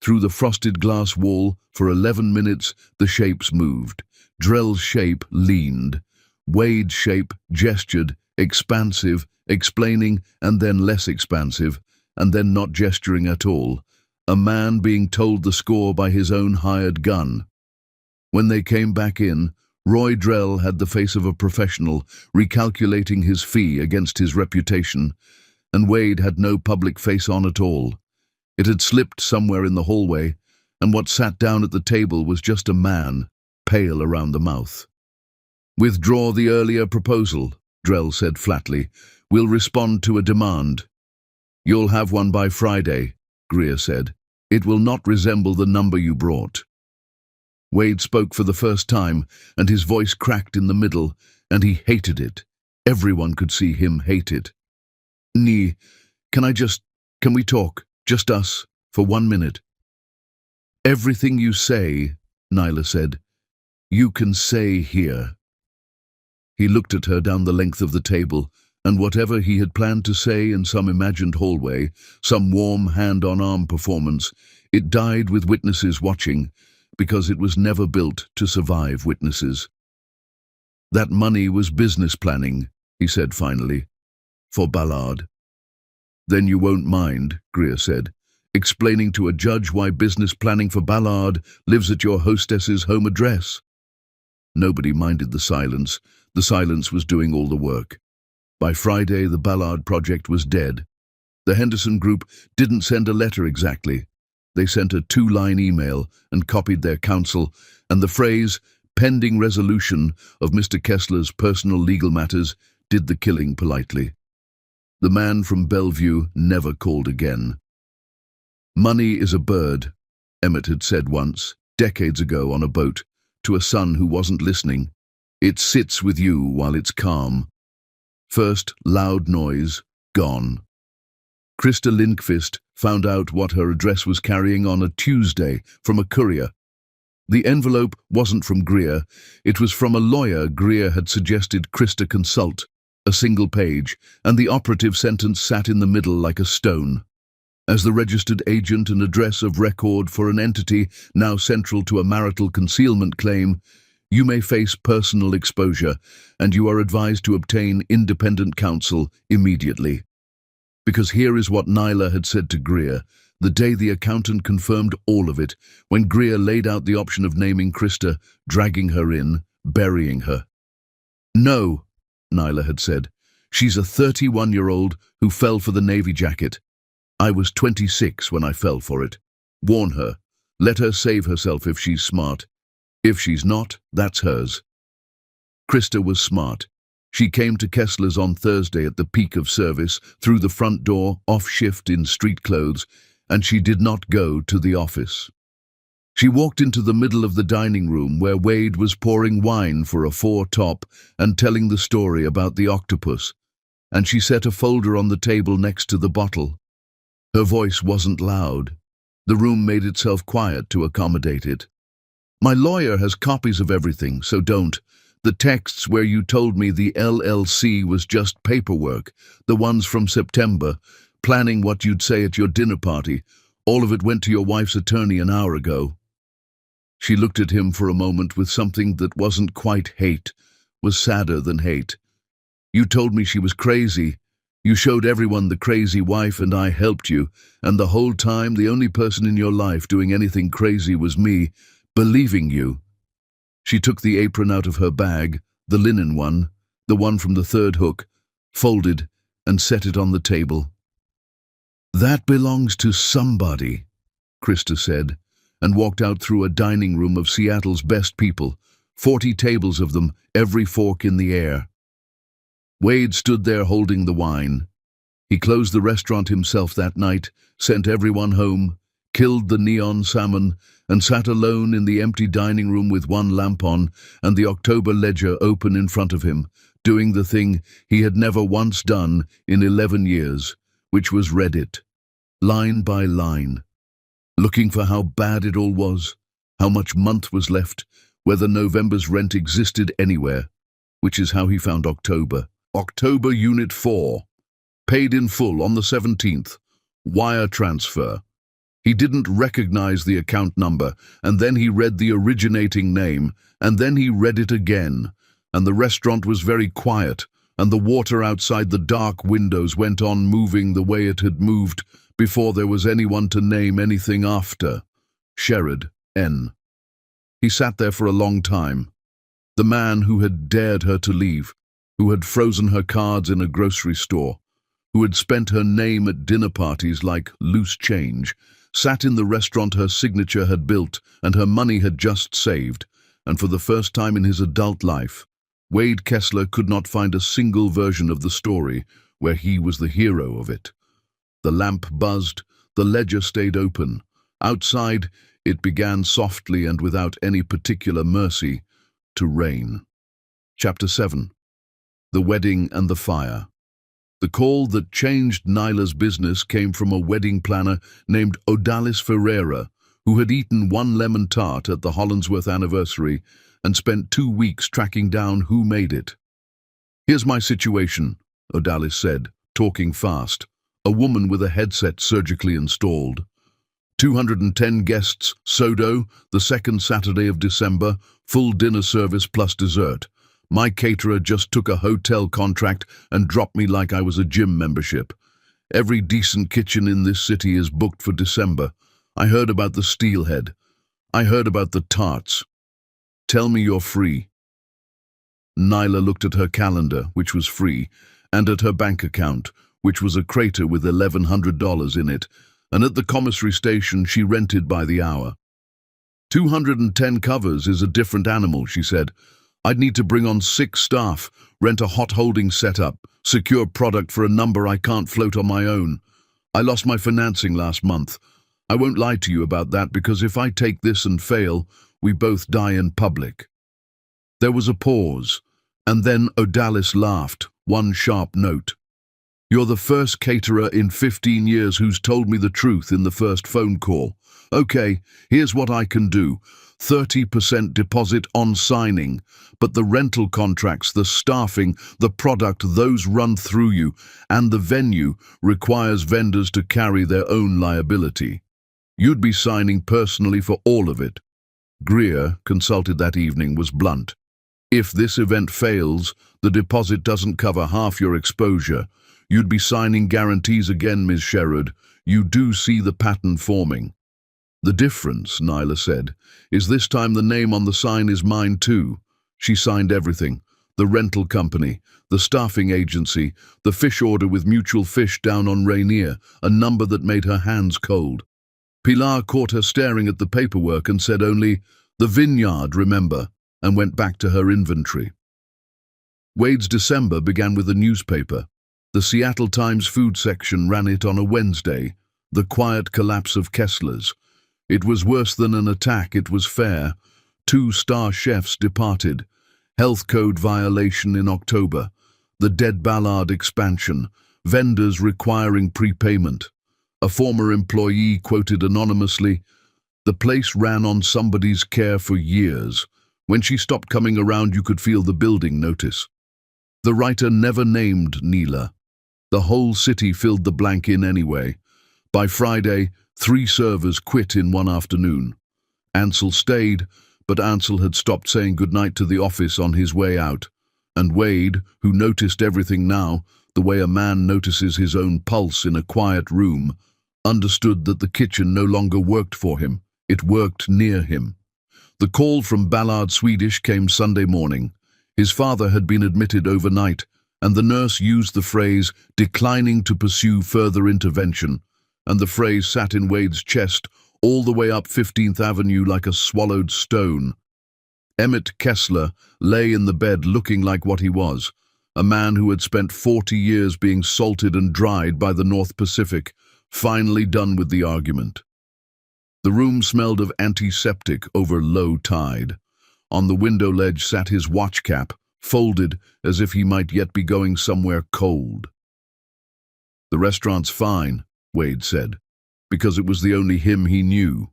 Through the frosted glass wall, for 11 minutes, the shapes moved. Drell's shape leaned. Wade's shape gestured, expansive, explaining, and then less expansive, and then not gesturing at all. A man being told the score by his own hired gun. When they came back in, Roy Drell had the face of a professional, recalculating his fee against his reputation, and Wade had no public face on at all. It had slipped somewhere in the hallway, and what sat down at the table was just a man, pale around the mouth. Withdraw the earlier proposal, Drell said flatly. We'll respond to a demand. You'll have one by Friday, Greer said. It will not resemble the number you brought. Wade spoke for the first time, and his voice cracked in the middle, and he hated it. Everyone could see him hate it. Can we talk, just us, for 1 minute? Everything you say, Nyla said, you can say here. He looked at her down the length of the table, and whatever he had planned to say in some imagined hallway, some warm hand-on-arm performance, it died with witnesses watching, because it was never built to survive witnesses. That money was business planning, he said finally, for Ballard. Then you won't mind, Greer said, explaining to a judge why business planning for Ballard lives at your hostess's home address. Nobody minded the silence. The silence was doing all the work. By Friday, the Ballard project was dead. The Henderson Group didn't send a letter exactly. They sent a 2-line email and copied their counsel, and the phrase, pending resolution of Mr. Kessler's personal legal matters, did the killing politely. The man from Bellevue never called again. Money is a bird, Emmett had said once, decades ago on a boat, to a son who wasn't listening. It sits with you while it's calm. First, loud noise, gone. Krista Lindqvist found out what her address was carrying on a Tuesday from a courier. The envelope wasn't from Greer, it was from a lawyer Greer had suggested Krista consult, a single page, and the operative sentence sat in the middle like a stone. As the registered agent and address of record for an entity now central to a marital concealment claim, you may face personal exposure, and you are advised to obtain independent counsel immediately. Because here is what Nyla had said to Greer, the day the accountant confirmed all of it, when Greer laid out the option of naming Krista, dragging her in, burying her. No, Nyla had said. She's a 31-year-old who fell for the Navy jacket. I was 26 when I fell for it. Warn her. Let her save herself if she's smart. If she's not, that's hers. Krista was smart. She came to Kessler's on Thursday at the peak of service, through the front door, off shift in street clothes, and she did not go to the office. She walked into the middle of the dining room where Wade was pouring wine for a four-top and telling the story about the octopus, and she set a folder on the table next to the bottle. Her voice wasn't loud. The room made itself quiet to accommodate it. My lawyer has copies of everything, so don't. The texts where you told me the LLC was just paperwork, the ones from September, planning what you'd say at your dinner party, all of it went to your wife's attorney an hour ago. She looked at him for a moment with something that wasn't quite hate, was sadder than hate. You told me she was crazy. You showed everyone the crazy wife and I helped you, and the whole time the only person in your life doing anything crazy was me, believing you. She took the apron out of her bag, the linen one, the one from the third hook, folded and set it on the table. That belongs to somebody, Krista said, and walked out through a dining room of Seattle's best people, 40 tables of them, every fork in the air. Wade stood there holding the wine. He closed the restaurant himself that night, sent everyone home, killed the neon salmon, and sat alone in the empty dining room with one lamp on and the October ledger open in front of him, doing the thing he had never once done in 11 years, which was read it, line by line, looking for how bad it all was, how much month was left, whether November's rent existed anywhere, which is how he found October. October Unit 4, paid in full on the 17th, wire transfer. He didn't recognize the account number, and then he read the originating name, and then he read it again, and the restaurant was very quiet, and the water outside the dark windows went on moving the way it had moved before there was anyone to name anything after. Sherrod, N. He sat there for a long time. The man who had dared her to leave, who had frozen her cards in a grocery store, who had spent her name at dinner parties like loose change, sat in the restaurant her signature had built and her money had just saved, and for the first time in his adult life, Wade Kessler could not find a single version of the story where he was the hero of it. The lamp buzzed, the ledger stayed open. Outside, it began softly and without any particular mercy to rain. Chapter 7. The Wedding and the Fire. The call that changed Nyla's business came from a wedding planner named Odalis Ferreira, who had eaten one lemon tart at the Hollandsworth anniversary and spent 2 weeks tracking down who made it. "Here's my situation," Odalis said, talking fast, a woman with a headset surgically installed. 210 guests, Sodo, the second Saturday of December, full dinner service plus dessert. My caterer just took a hotel contract and dropped me like I was a gym membership. Every decent kitchen in this city is booked for December. I heard about the steelhead. I heard about the tarts. Tell me you're free." Nyla looked at her calendar, which was free, and at her bank account, which was a crater with $1,100 in it, and at the commissary station she rented by the hour. 210 covers is a different animal, she said. I'd need to bring on 6 staff, rent a hot holding setup, secure product for a number I can't float on my own. I lost my financing last month. I won't lie to you about that because if I take this and fail, we both die in public. There was a pause, and then Odalis laughed, one sharp note. "You're the first caterer in 15 years who's told me the truth in the first phone call. Okay, here's what I can do. 30% deposit on signing, but the rental contracts, the staffing, the product, those run through you, and the venue requires vendors to carry their own liability. You'd be signing personally for all of it." Greer, consulted that evening, was blunt. "If this event fails, the deposit doesn't cover half your exposure. You'd be signing guarantees again, Ms. Sherrod. You do see the pattern forming." "The difference," Nyla said, "is this time the name on the sign is mine too." She signed everything. the rental company, the staffing agency, the fish order with Mutual Fish down on Rainier, a number that made her hands cold. Pilar caught her staring at the paperwork and said only, "The vineyard, remember," and went back to her inventory. Wade's December began with a newspaper. The Seattle Times food section ran it on a Wednesday, the quiet collapse of Kessler's. It was worse than an attack, it was fair. 2 star chefs departed. Health code violation in October. The Dead Ballard expansion. Vendors requiring prepayment. A former employee quoted anonymously, "The place ran on somebody's care for years. When she stopped coming around, you could feel the building notice." The writer never named Neela. The whole city filled the blank in anyway. By Friday, 3 servers quit in one afternoon. Ansel stayed, but Ansel had stopped saying goodnight to the office on his way out. And Wade, who noticed everything now, the way a man notices his own pulse in a quiet room, understood that the kitchen no longer worked for him. It worked near him. The call from Ballard Swedish came Sunday morning. His father had been admitted overnight, and the nurse used the phrase, "declining to pursue further intervention," and the phrase sat in Wade's chest all the way up 15th Avenue like a swallowed stone. Emmett Kessler lay in the bed looking like what he was, a man who had spent 40 years being salted and dried by the North Pacific, finally done with the argument. The room smelled of antiseptic over low tide. On the window ledge sat his watch cap, folded as if he might yet be going somewhere cold. "The restaurant's fine," Wade said, because it was the only him he knew.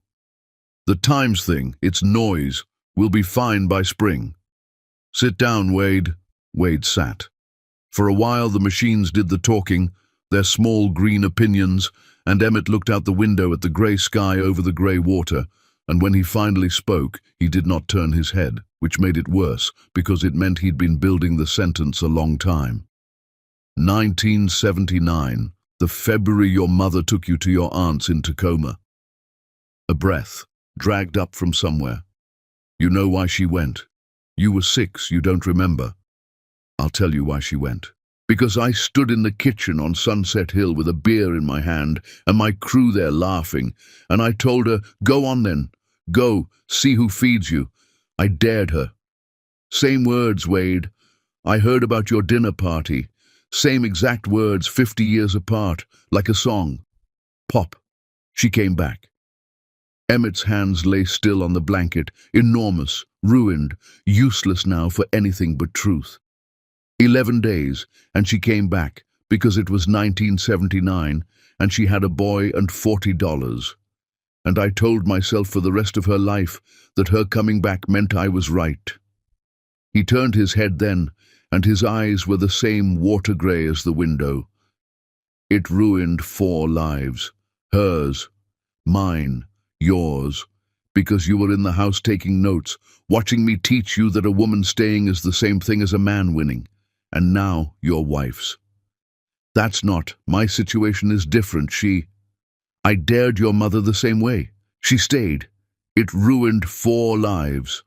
"The Times thing, it's noise. We'll be fine by spring." "Sit down, Wade." Wade sat. For a while the machines did the talking, their small green opinions, and Emmett looked out the window at the grey sky over the grey water, and when he finally spoke, he did not turn his head, which made it worse, because it meant he'd been building the sentence a long time. 1979, the February your mother took you to your aunt's in Tacoma. A breath, dragged up from somewhere. "You know why she went. You were 6, you don't remember. I'll tell you why she went. Because I stood in the kitchen on Sunset Hill with a beer in my hand and my crew there laughing, and I told her, 'Go on then. Go, see who feeds you.' I dared her. Same words, Wade. I heard about your dinner party. Same exact words, 50 years apart, like a song. Pop. She came back." Emmett's hands lay still on the blanket, enormous, ruined, useless now for anything but truth. 11 days, and she came back, because it was 1979, and she had a boy and $40. And I told myself for the rest of her life that her coming back meant I was right. He turned his head then, and his eyes were the same water grey as the window. "It ruined 4 lives. Hers, mine, yours, because you were in the house taking notes, watching me teach you that a woman staying is the same thing as a man winning. And now your wife's. That's not. My situation is different. I dared your mother the same way. She stayed. It ruined 4 lives.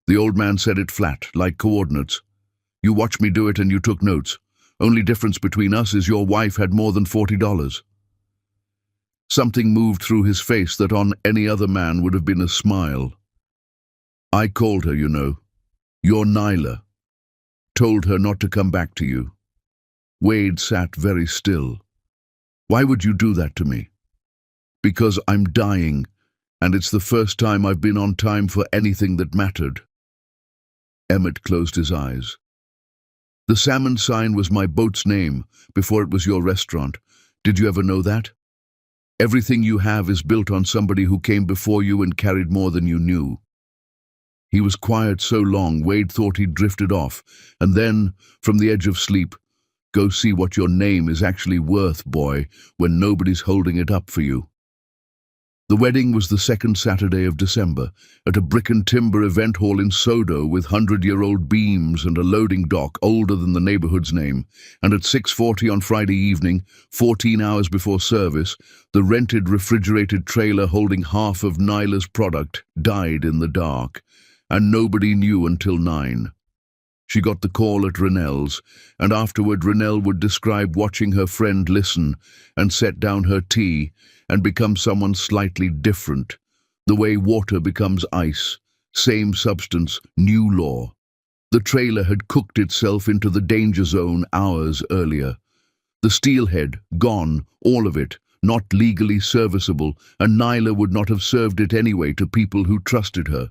The old man said it flat, like coordinates. "You watched me do it and you took notes. Only difference between us is your wife had more than $40. Something moved through his face that on any other man would have been a smile. "I called her, you know. Your Nyla. Told her not to come back to you." Wade sat very still. "Why would you do that to me?" "Because I'm dying, and it's the first time I've been on time for anything that mattered." Emmett closed his eyes. "The salmon sign was my boat's name before it was your restaurant. Did you ever know that? Everything you have is built on somebody who came before you and carried more than you knew." He was quiet so long, Wade thought he'd drifted off, and then, from the edge of sleep, "Go see what your name is actually worth, boy, when nobody's holding it up for you." The wedding was the 2nd Saturday of December, at a brick and timber event hall in Sodo with 100-year-old beams and a loading dock older than the neighborhood's name, and at 6:40 on Friday evening, 14 hours before service, the rented refrigerated trailer holding half of Nyla's product died in the dark, and nobody knew until 9. She got the call at Rennell's, and afterward Rennell would describe watching her friend listen and set down her tea and become someone slightly different. The way water becomes ice, same substance, new law. The trailer had cooked itself into the danger zone hours earlier. The steelhead, gone, all of it, not legally serviceable, and Nyla would not have served it anyway to people who trusted her.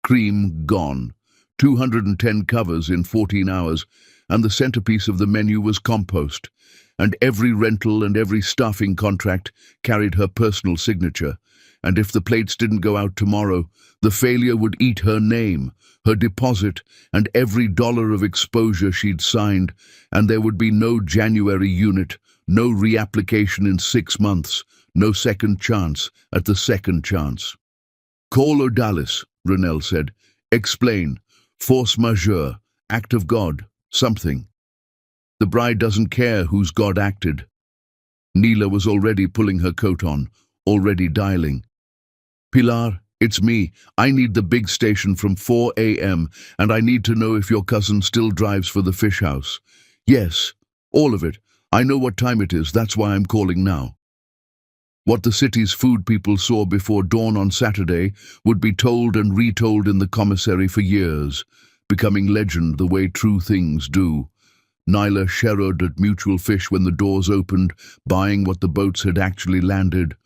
Cream, gone. 210 covers in 14 hours, and the centerpiece of the menu was compost, and every rental and every staffing contract carried her personal signature, and if the plates didn't go out tomorrow, the failure would eat her name, her deposit, and every dollar of exposure she'd signed, and there would be no January unit, no reapplication in 6 months, no second chance at the second chance. "Call Odalis," Rennell said. "Explain. Force majeure, act of God, something." The bride doesn't care whose God acted. Neela was already pulling her coat on, already dialing. "Pilar, it's me. I need the big station from 4 a.m. and I need to know if your cousin still drives for the fish house." "Yes, all of it. I know what time it is, that's why I'm calling now." What the city's food people saw before dawn on Saturday would be told and retold in the commissary for years, becoming legend the way true things do. Nyla sherrowed at Mutual Fish when the doors opened, buying what the boats had actually landed.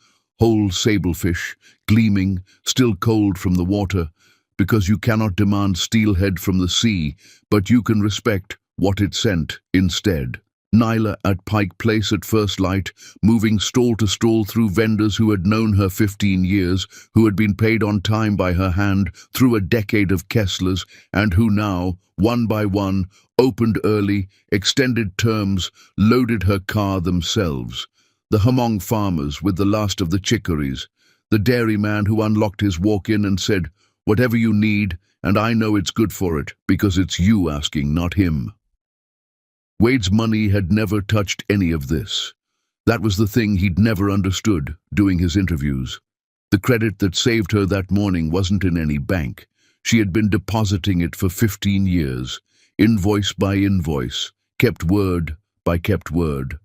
Whole sablefish, gleaming, still cold from the water, because you cannot demand steelhead from the sea, but you can respect what it sent instead. Nyla at Pike Place at first light, moving stall to stall through vendors who had known her 15 years, who had been paid on time by her hand through a decade of Kessler's, and who now, one by one, opened early, extended terms, loaded her car themselves. The Hmong farmers with the last of the chicories, the dairyman who unlocked his walk-in and said, "Whatever you need, and I know it's good for it, because it's you asking, not him." Wade's money had never touched any of this. That was the thing he'd never understood, doing his interviews. The credit that saved her that morning wasn't in any bank. She had been depositing it for 15 years, invoice by invoice, kept word by kept word.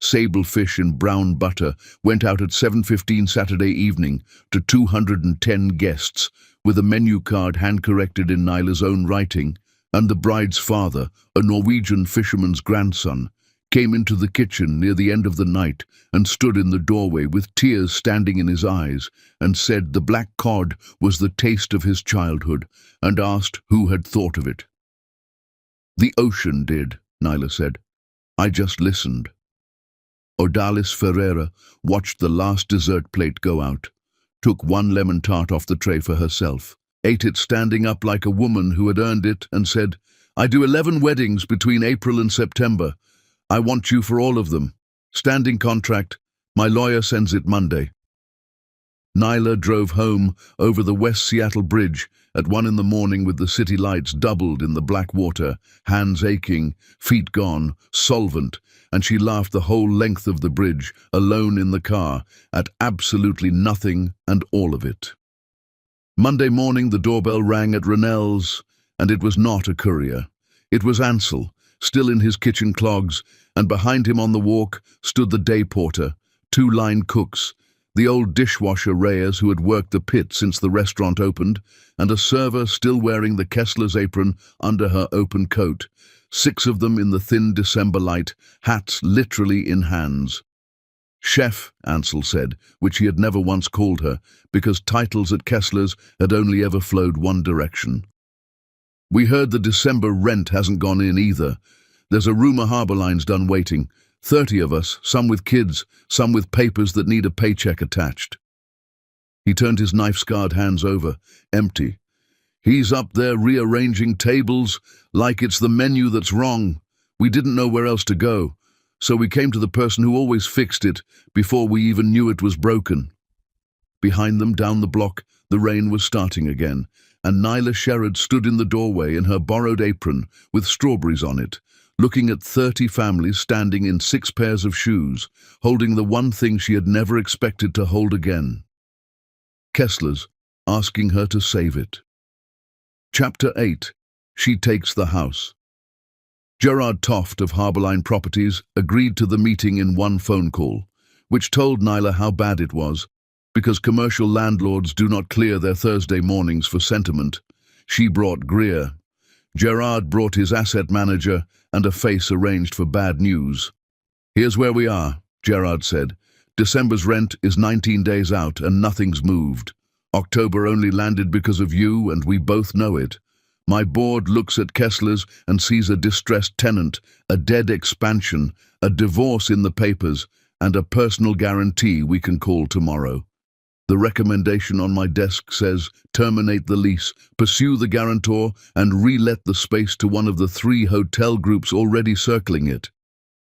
Sablefish in brown butter went out at 7:15 Saturday evening to 210 guests, with a menu card hand-corrected in Nyla's own writing, and the bride's father, a Norwegian fisherman's grandson, came into the kitchen near the end of the night and stood in the doorway with tears standing in his eyes and said the black cod was the taste of his childhood and asked who had thought of it. "The ocean did," Nyla said. "I just listened." Odalis Ferreira watched the last dessert plate go out, took one lemon tart off the tray for herself, ate it standing up like a woman who had earned it, and said, "I do 11 weddings between April and September. I want you for all of them. Standing contract. My lawyer sends it Monday." Nyla drove home over the West Seattle Bridge at 1 in the morning with the city lights doubled in the black water, hands aching, feet gone, solvent, and she laughed the whole length of the bridge, alone in the car, at absolutely nothing and all of it. Monday morning the doorbell rang at Rennell's, and it was not a courier. It was Ansel, still in his kitchen clogs, and behind him on the walk stood the day porter, 2 line cooks, the old dishwasher Reyes who had worked the pit since the restaurant opened, and a server still wearing the Kessler's apron under her open coat, 6 of them in the thin December light, hats literally in hands. "Chef," Ansel said, which he had never once called her, because titles at Kessler's had only ever flowed one direction. "We heard the December rent hasn't gone in either. There's a rumor Harbor Line's done waiting. 30 of us, some with kids, some with papers that need a paycheck attached." He turned his knife-scarred hands over, empty. "He's up there rearranging tables like it's the menu that's wrong. We didn't know where else to go, so we came to the person who always fixed it before we even knew it was broken." Behind them, down the block, the rain was starting again, and Nyla Sherrod stood in the doorway in her borrowed apron with strawberries on it, looking at 30 families standing in 6 pairs of shoes, holding the one thing she had never expected to hold again. Kessler's, asking her to save it. Chapter 8. She takes the house. Gerard Toft of Harbourline Properties agreed to the meeting in one phone call, which told Nyla how bad it was. Because commercial landlords do not clear their Thursday mornings for sentiment, she brought Greer. Gerard brought his asset manager and a face arranged for bad news. "Here's where we are," Gerard said. "December's rent is 19 days out and nothing's moved. October only landed because of you, and we both know it. My board looks at Kessler's and sees a distressed tenant, a dead expansion, a divorce in the papers, and a personal guarantee we can call tomorrow. The recommendation on my desk says terminate the lease, pursue the guarantor, and re-let the space to one of the 3 hotel groups already circling it."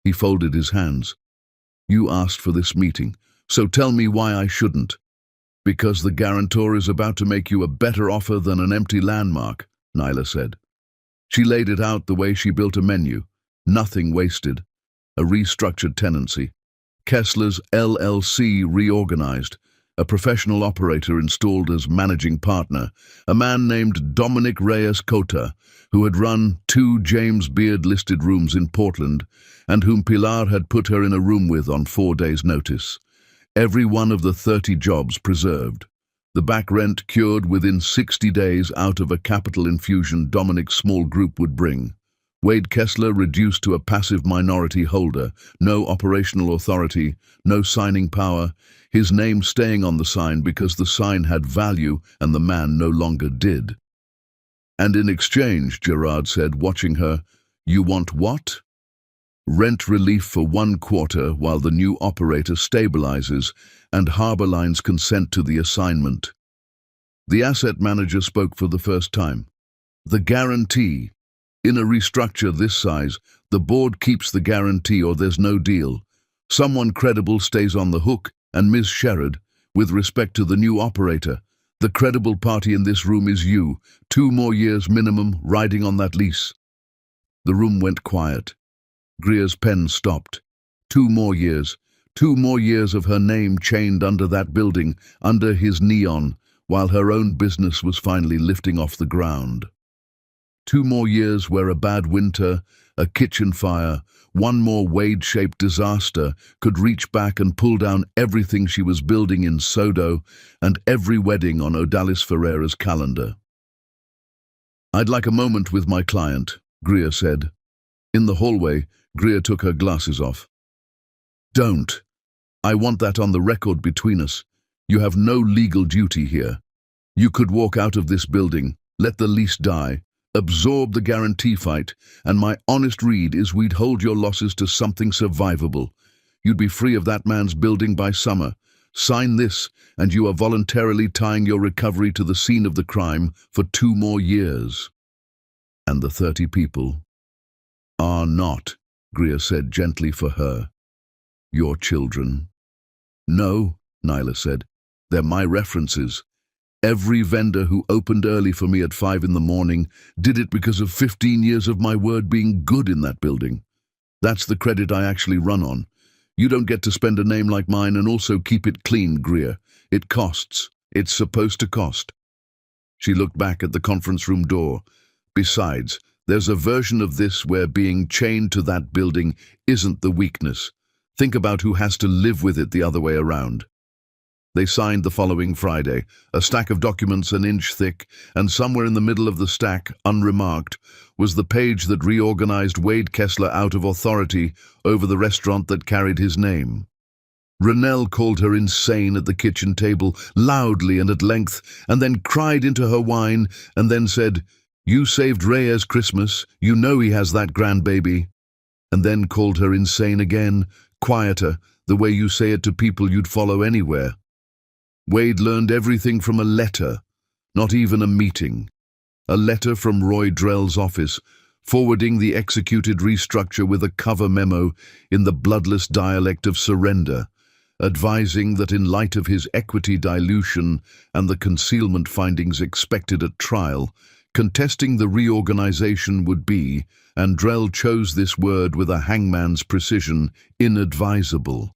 He folded his hands. "You asked for this meeting, so tell me why I shouldn't." "Because the guarantor is about to make you a better offer than an empty landmark," Nyla said. She laid it out the way she built a menu. Nothing wasted. A restructured tenancy. Kessler's LLC reorganized. A professional operator installed as managing partner, a man named Dominic Reyes Cota, who had run 2 James Beard-listed rooms in Portland, and whom Pilar had put her in a room with on 4 days' notice. Every one of the 30 jobs preserved. The back rent cured within 60 days out of a capital infusion Dominic's small group would bring. Wade Kessler reduced to a passive minority holder, no operational authority, no signing power, his name staying on the sign because the sign had value and the man no longer did. "And in exchange," Gerard said, watching her, "you want what?" "Rent relief for 1 quarter while the new operator stabilizes and Harbourline's consent to the assignment." The asset manager spoke for the first time. "The guarantee. In a restructure this size, the board keeps the guarantee or there's no deal. Someone credible stays on the hook, and Ms. Sherrod, with respect to the new operator, the credible party in this room is you, 2 more years minimum riding on that lease." The room went quiet. Greer's pen stopped. 2 more years. 2 more years of her name chained under that building, under his neon, while her own business was finally lifting off the ground. 2 more years where a bad winter, a kitchen fire, one more Wade-shaped disaster could reach back and pull down everything she was building in Sodo and every wedding on Odalis Ferreira's calendar. "I'd like a moment with my client," Greer said. In the hallway, Greer took her glasses off. "Don't. I want that on the record between us. You have no legal duty here. You could walk out of this building, let the lease die, absorb the guarantee fight, and my honest read is we'd hold your losses to something survivable. You'd be free of that man's building by summer. Sign this, and you are voluntarily tying your recovery to the scene of the crime for 2 more years." "And the 30 people are not," Greer said gently for her, "your children." "No," Nyla said. "They're my references. Every vendor who opened early for me at 5 in the morning did it because of 15 years of my word being good in that building. That's the credit I actually run on. You don't get to spend a name like mine and also keep it clean, Greer. It costs. It's supposed to cost." She looked back at the conference room door. "Besides, there's a version of this where being chained to that building isn't the weakness. Think about who has to live with it the other way around." They signed the following Friday, a stack of documents an inch thick, and somewhere in the middle of the stack, unremarked, was the page that reorganized Wade Kessler out of authority over the restaurant that carried his name. Renelle called her insane at the kitchen table, loudly and at length, and then cried into her wine, and then said, "You saved Reyes Christmas, you know he has that grandbaby," and then called her insane again, quieter, the way you say it to people you'd follow anywhere. Wade learned everything from a letter, not even a meeting. A letter from Roy Drell's office, forwarding the executed restructure with a cover memo in the bloodless dialect of surrender, advising that in light of his equity dilution and the concealment findings expected at trial, contesting the reorganization would be, and Drell chose this word with a hangman's precision, inadvisable.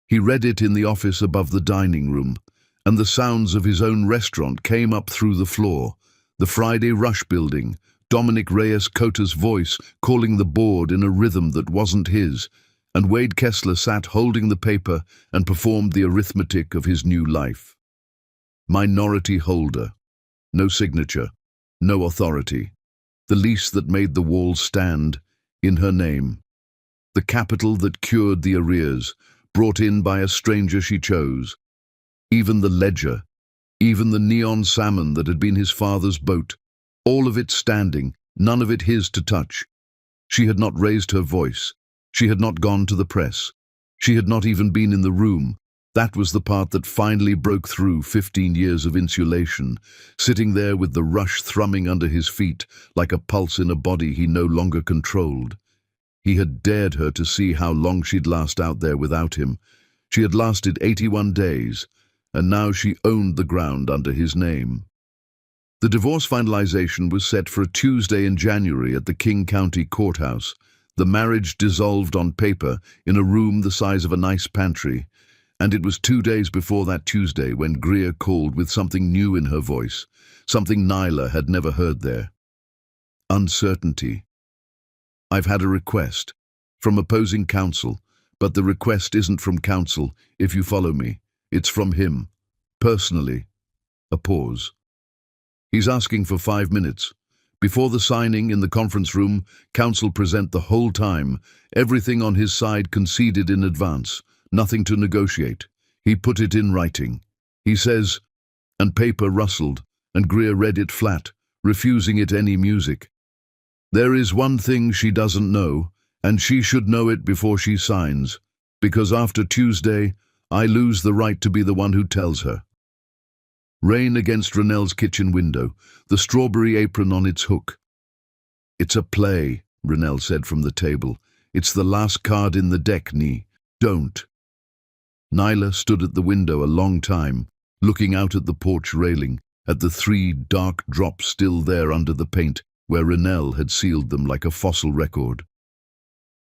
He read it in the office above the dining room, and the sounds of his own restaurant came up through the floor, the Friday Rush building, Dominic Reyes Cota's voice calling the board in a rhythm that wasn't his, and Wade Kessler sat holding the paper and performed the arithmetic of his new life. Minority holder. No signature. No authority. The lease that made the walls stand, in her name. The capital that cured the arrears, brought in by a stranger she chose. Even the ledger, even the neon salmon that had been his father's boat, all of it standing, none of it his to touch. She had not raised her voice. She had not gone to the press. She had not even been in the room. That was the part that finally broke through 15 years of insulation, sitting there with the rush thrumming under his feet like a pulse in a body he no longer controlled. He had dared her to see how long she'd last out there without him. She had lasted 81 days, and now she owned the ground under his name. The divorce finalization was set for a Tuesday in January at the King County Courthouse. The marriage dissolved on paper in a room the size of a nice pantry, and it was 2 days before that Tuesday when Greer called with something new in her voice, something Nyla had never heard there. Uncertainty. I've had a request from opposing counsel, but the request isn't from counsel, if you follow me. It's from him, personally. A pause. He's asking for 5 minutes. Before the signing in the conference room, counsel present the whole time, everything on his side conceded in advance, nothing to negotiate. He put it in writing. He says, and paper rustled, and Greer read it flat, refusing it any music. There is one thing she doesn't know, and she should know it before she signs, because after Tuesday, I lose the right to be the one who tells her. Rain against Ronell's kitchen window, the strawberry apron on its hook. It's a play, Ronell said from the table. It's the last card in the deck, Nee. Don't. Nyla stood at the window a long time, looking out at the porch railing, at the 3 dark drops still there under the paint, where Ronell had sealed them like a fossil record.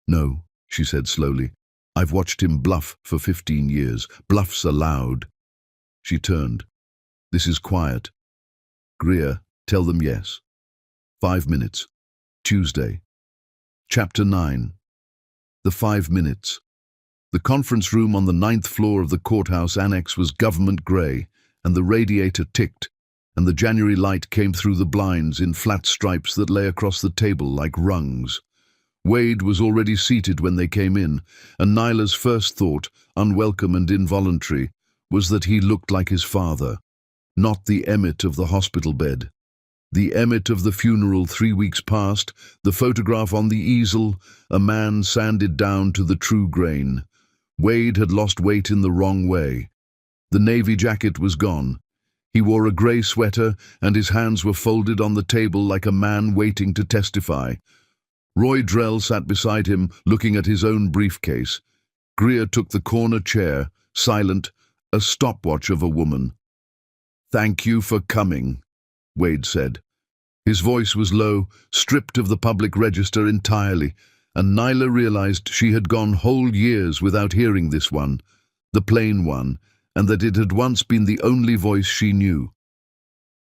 No, she said slowly. I've watched him bluff for 15 years. Bluffs allowed. She turned. This is quiet. Greer, tell them yes. 5 minutes. Tuesday. Chapter 9. The 5 minutes. The conference room on the 9th floor of the courthouse annex was government grey, and the radiator ticked, and the January light came through the blinds in flat stripes that lay across the table like rungs. Wade was already seated when they came in, and Nyla's first thought, unwelcome and involuntary, was that he looked like his father. Not the Emmett of the hospital bed. The Emmett of the funeral 3 weeks past, the photograph on the easel, a man sanded down to the true grain. Wade had lost weight in the wrong way. The navy jacket was gone. He wore a grey sweater, and his hands were folded on the table like a man waiting to testify. Roy Drell sat beside him, looking at his own briefcase. Greer took the corner chair, silent, a stopwatch of a woman. Thank you for coming, Wade said. His voice was low, stripped of the public register entirely, and Nyla realized she had gone whole years without hearing this one, the plain one, and that it had once been the only voice she knew.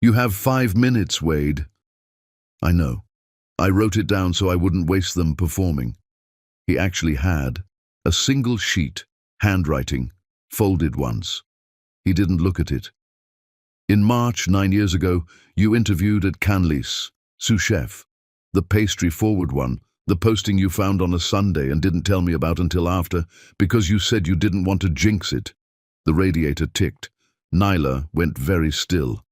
You have 5 minutes, Wade. I know. I wrote it down so I wouldn't waste them performing. He actually had. A single sheet, handwriting, folded once. He didn't look at it. In March, 9 years ago, you interviewed at Canlis, sous chef, the pastry-forward one, the posting you found on a Sunday and didn't tell me about until after, because you said you didn't want to jinx it. The radiator ticked. Nyla went very still.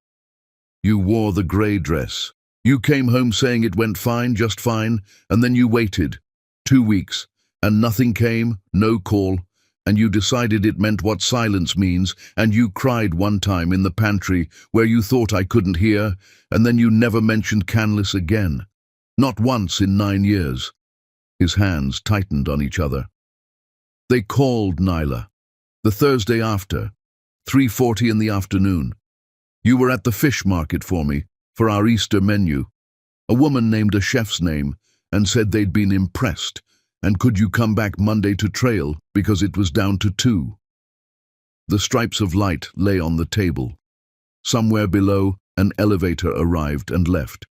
You wore the grey dress. You came home saying it went fine, just fine, and then you waited. 2 weeks, and nothing came, no call. And you decided it meant what silence means, and you cried one time in the pantry where you thought I couldn't hear, and then you never mentioned Canlis again. Not once in 9 years. His hands tightened on each other. They called Nyla. The Thursday after, 3:40 in the afternoon. You were at the fish market for me, for our Easter menu. A woman named a chef's name and said they'd been impressed. And could you come back Monday to trail, because it was down to 2? The stripes of light lay on the table. Somewhere below, an elevator arrived and left.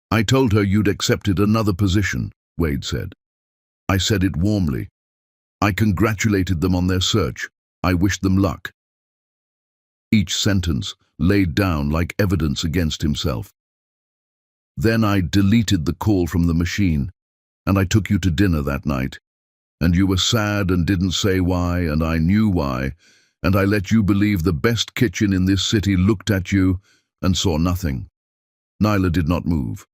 I told her you'd accepted another position, Wade said. I said it warmly. I congratulated them on their search. I wished them luck. Each sentence laid down like evidence against himself. Then I deleted the call from the machine, and I took you to dinner that night. And you were sad and didn't say why, and I knew why, and I let you believe the best kitchen in this city looked at you and saw nothing. Nyla did not move.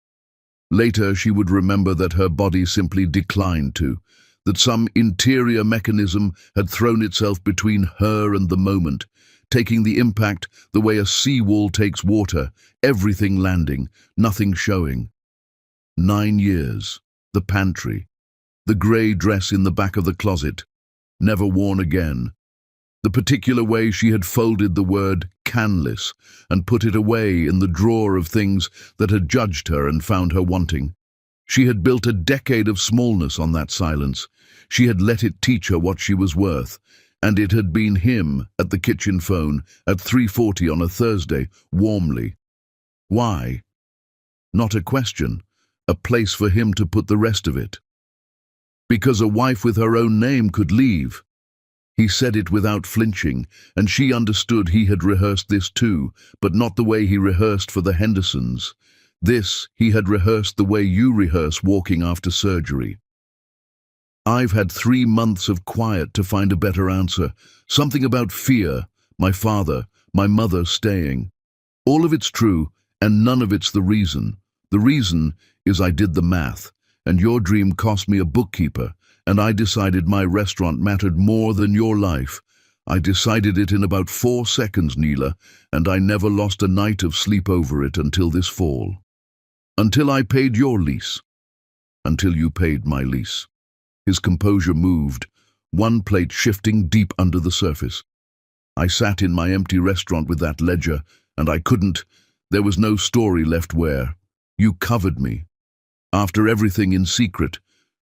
Later she would remember that her body simply declined to, that some interior mechanism had thrown itself between her and the moment, taking the impact the way a seawall takes water, everything landing, nothing showing. 9 years, the pantry, the grey dress in the back of the closet, never worn again. The particular way she had folded the word canless and put it away in the drawer of things that had judged her and found her wanting. She had built a decade of smallness on that silence. She had let it teach her what she was worth, and it had been him at the kitchen phone at 3:40 on a Thursday, warmly. Why? Not a question, a place for him to put the rest of it. Because a wife with her own name could leave. He said it without flinching, and she understood he had rehearsed this too, but not the way he rehearsed for the Hendersons. This he had rehearsed the way you rehearse walking after surgery. I've had 3 months of quiet to find a better answer. Something about fear, my father, my mother staying. All of it's true, and none of it's the reason. The reason is I did the math, and your dream cost me a bookkeeper, and I decided my restaurant mattered more than your life. I decided it in about 4 seconds, Neela, and I never lost a night of sleep over it until this fall. Until I paid your lease. Until you paid my lease. His composure moved, one plate shifting deep under the surface. I sat in my empty restaurant with that ledger, and I couldn't. There was no story left where. You covered me. After everything in secret,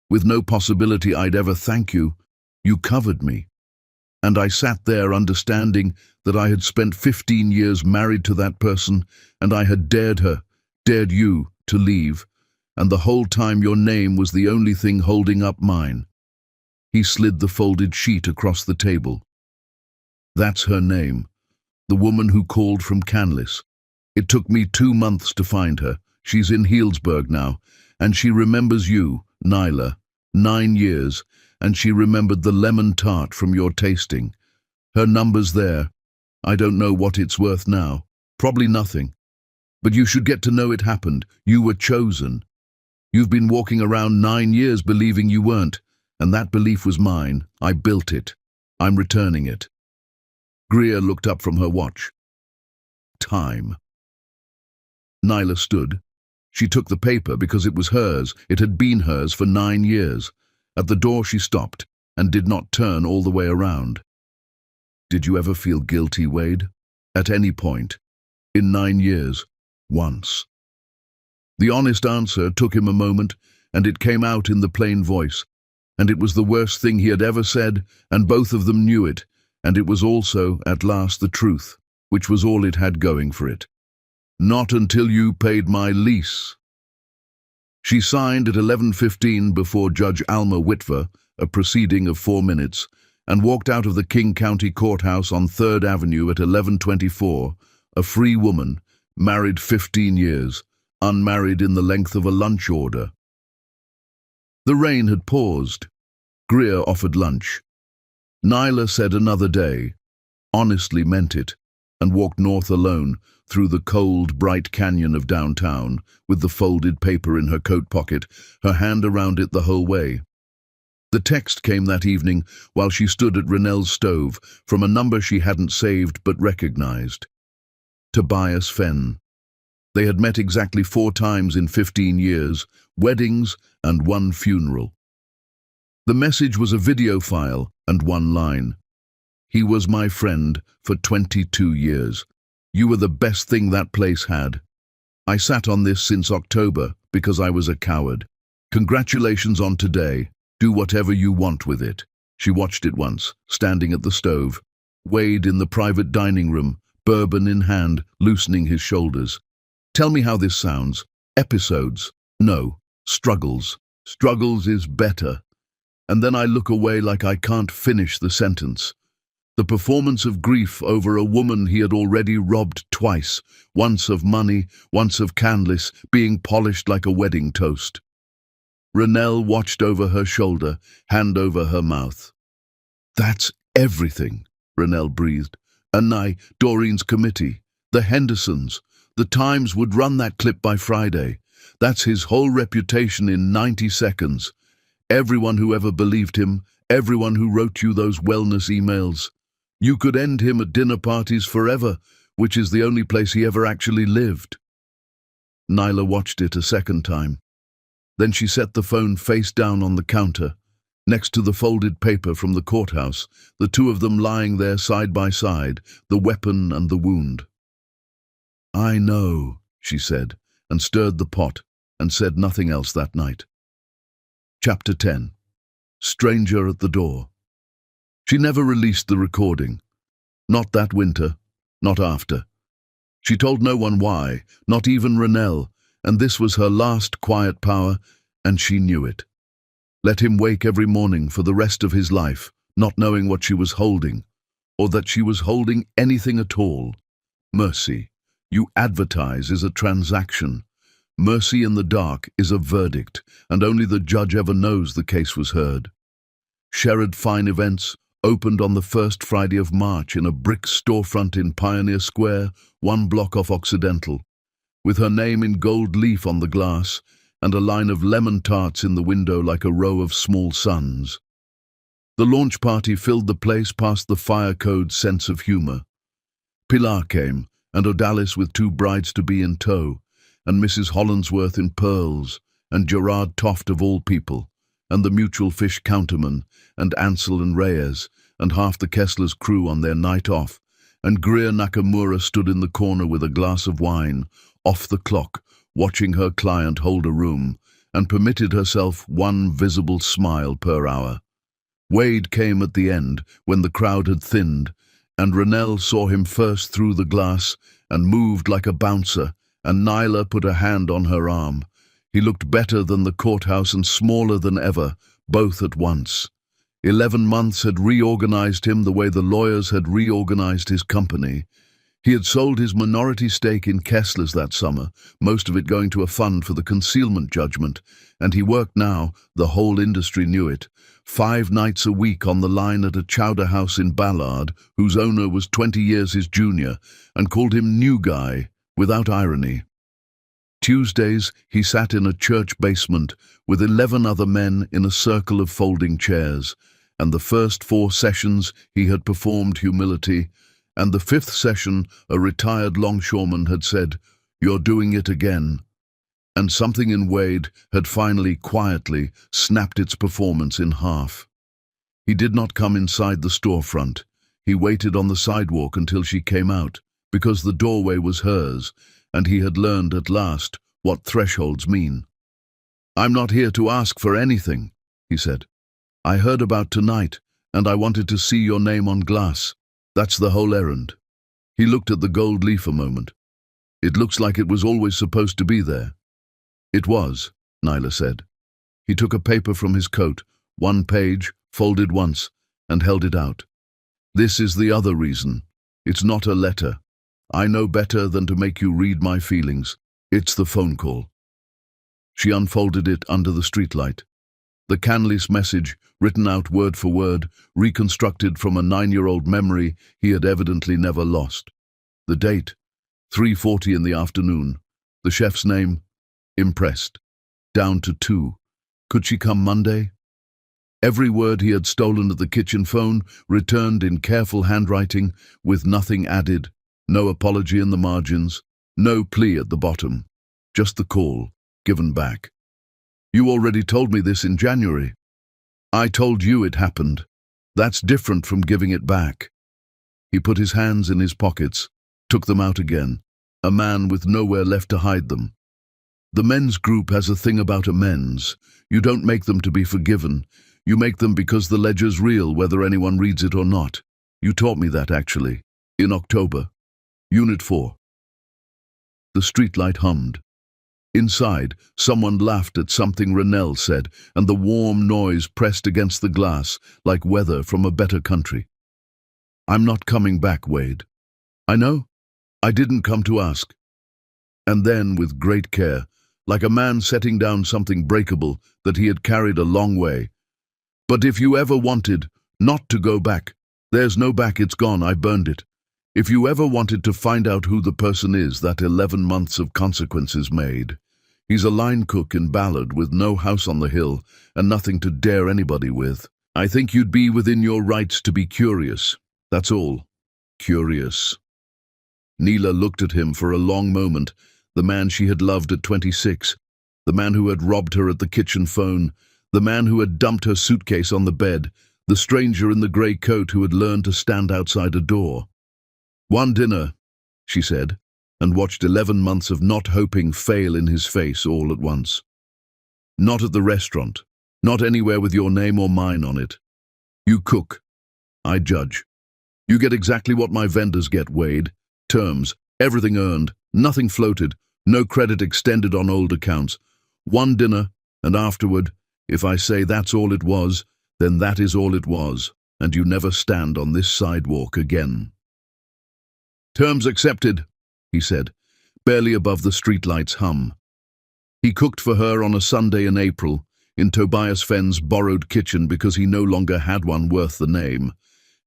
with no possibility I'd ever thank you, you covered me. And I sat there understanding that I had spent 15 years married to that person, and I had dared her, dared you, to leave, and the whole time your name was the only thing holding up mine. He slid the folded sheet across the table. That's her name, the woman who called from Canlis. It took me 2 months to find her. She's in Healdsburg now, and she remembers you, Nyla. 9 years, and she remembered the lemon tart from your tasting. Her number's there. I don't know what it's worth now. Probably nothing. But you should get to know it happened. You were chosen. You've been walking around 9 years believing you weren't, and that belief was mine. I built it. I'm returning it. Greer looked up from her watch. Time. Nyla stood. She took the paper because it was hers. It had been hers for 9 years. At the door she stopped and did not turn all the way around. Did you ever feel guilty, Wade? At any point? In 9 years? Once. The honest answer took him a moment, and it came out in the plain voice. And it was the worst thing he had ever said, and both of them knew it, and it was also, at last, the truth, which was all it had going for it. Not until you paid my lease. She signed at 11:15 before Judge Alma Witwer, a proceeding of 4 minutes, and walked out of the King County Courthouse on 3rd Avenue at 11:24, a free woman, married 15 years, unmarried in the length of a lunch order. The rain had paused. Greer offered lunch. Nyla said another day, honestly meant it, and walked north alone through the cold, bright canyon of downtown, with the folded paper in her coat pocket, her hand around it the whole way. The text came that evening while she stood at Rennell's stove, from a number she hadn't saved but recognized. Tobias Fenn. They had met exactly 4 times in 15 years, weddings and 1 funeral. The message was a video file and 1 line. He was my friend for 22 years. You were the best thing that place had. I sat on this since October because I was a coward. Congratulations on today. Do whatever you want with it. She watched it once, standing at the stove. Wade in the private dining room, bourbon in hand, loosening his shoulders. Tell me how this sounds. Episodes. No. Struggles. Struggles is better. And then I look away like I can't finish the sentence. The performance of grief over a woman he had already robbed twice, once of money, once of Canlis, being polished like a wedding toast. Renelle watched over her shoulder, hand over her mouth. That's everything, Renelle breathed. And Doreen's committee, the Hendersons. The Times would run that clip by Friday. That's his whole reputation in 90 seconds. Everyone who ever believed him, everyone who wrote you those wellness emails. You could end him at dinner parties forever, which is the only place he ever actually lived. Nyla watched it a second time. Then she set the phone face down on the counter, next to the folded paper from the courthouse, the two of them lying there side by side, the weapon and the wound. I know, she said, and stirred the pot, and said nothing else that night. Chapter 10. Stranger at the Door. She never released the recording. Not that winter, not after. She told no one why, not even Renelle, and this was her last quiet power, and she knew it. Let him wake every morning for the rest of his life, not knowing what she was holding, or that she was holding anything at all. Mercy, you advertise, is a transaction. Mercy in the dark is a verdict, and only the judge ever knows the case was heard. Sherrod Fine Events opened on the first Friday of March in a brick storefront in Pioneer Square, 1 block off Occidental, with her name in gold leaf on the glass and a line of lemon tarts in the window like a row of small suns. The launch party filled the place past the fire code's sense of humor. Pilar came, and Odalis with 2 brides-to-be in tow, and Mrs. Hollandsworth in pearls, and Gerard Toft of all people, and the Mutual Fish counterman, and Ansel and Reyes, and half the Kessler's crew on their night off, and Greer Nakamura stood in the corner with a glass of wine, off the clock, watching her client hold a room, and permitted herself 1 visible smile per hour. Wade came at the end, when the crowd had thinned, and Renelle saw him first through the glass, and moved like a bouncer, and Nyla put a hand on her arm. He looked better than the courthouse and smaller than ever, both at once. 11 months had reorganized him the way the lawyers had reorganized his company. He had sold his minority stake in Kessler's that summer, most of it going to a fund for the concealment judgment, and he worked now, the whole industry knew it, 5 nights a week on the line at a chowder house in Ballard, whose owner was 20 years his junior, and called him New Guy, without irony. Tuesdays, he sat in a church basement with 11 other men in a circle of folding chairs, and the first 4 sessions he had performed humility, and the 5th session a retired longshoreman had said, "You're doing it again." And something in Wade had finally, quietly, snapped its performance in half. He did not come inside the storefront. He waited on the sidewalk until she came out, because the doorway was hers, and he had learned at last what thresholds mean. "I'm not here to ask for anything," he said. "I heard about tonight, and I wanted to see your name on glass. That's the whole errand." He looked at the gold leaf a moment. "It looks like it was always supposed to be there." "It was," Nyla said. He took a paper from his coat, 1 page, folded once, and held it out. "This is the other reason. It's not a letter. I know better than to make you read my feelings. It's the phone call." She unfolded it under the streetlight. The Canlis message, written out word for word, reconstructed from a 9-year-old memory he had evidently never lost. The date, 3:40 in the afternoon. The chef's name, impressed. Down to 2. Could she come Monday? Every word he had stolen at the kitchen phone returned in careful handwriting, with nothing added, no apology in the margins, no plea at the bottom. Just the call, given back. "You already told me this in January." "I told you it happened. That's different from giving it back." He put his hands in his pockets, took them out again, a man with nowhere left to hide them. "The men's group has a thing about amends. You don't make them to be forgiven. You make them because the ledger's real, whether anyone reads it or not. You taught me that, actually, in October. Unit 4. The streetlight hummed. Inside, someone laughed at something Renelle said, and the warm noise pressed against the glass like weather from a better country. "I'm not coming back, Wade." "I know. I didn't come to ask." And then, with great care, like a man setting down something breakable that he had carried a long way, "But if you ever wanted not to go back, there's no back, it's gone, I burned it. If you ever wanted to find out who the person is that 11 months of consequences made, he's a line cook in Ballard with no house on the hill and nothing to dare anybody with. I think you'd be within your rights to be curious. That's all. Curious." Neela looked at him for a long moment, the man she had loved at 26, the man who had robbed her at the kitchen phone, the man who had dumped her suitcase on the bed, the stranger in the grey coat who had learned to stand outside a door. "One dinner," she said, and watched 11 months of not hoping fail in his face all at once. "Not at the restaurant, not anywhere with your name or mine on it. You cook. I judge. You get exactly what my vendors get, Wade. Terms, everything earned, nothing floated, no credit extended on old accounts. One dinner, and afterward, if I say that's all it was, then that is all it was, and you never stand on this sidewalk again." "Terms accepted," he said, barely above the streetlight's hum. He cooked for her on a Sunday in April, in Tobias Fenn's borrowed kitchen because he no longer had one worth the name,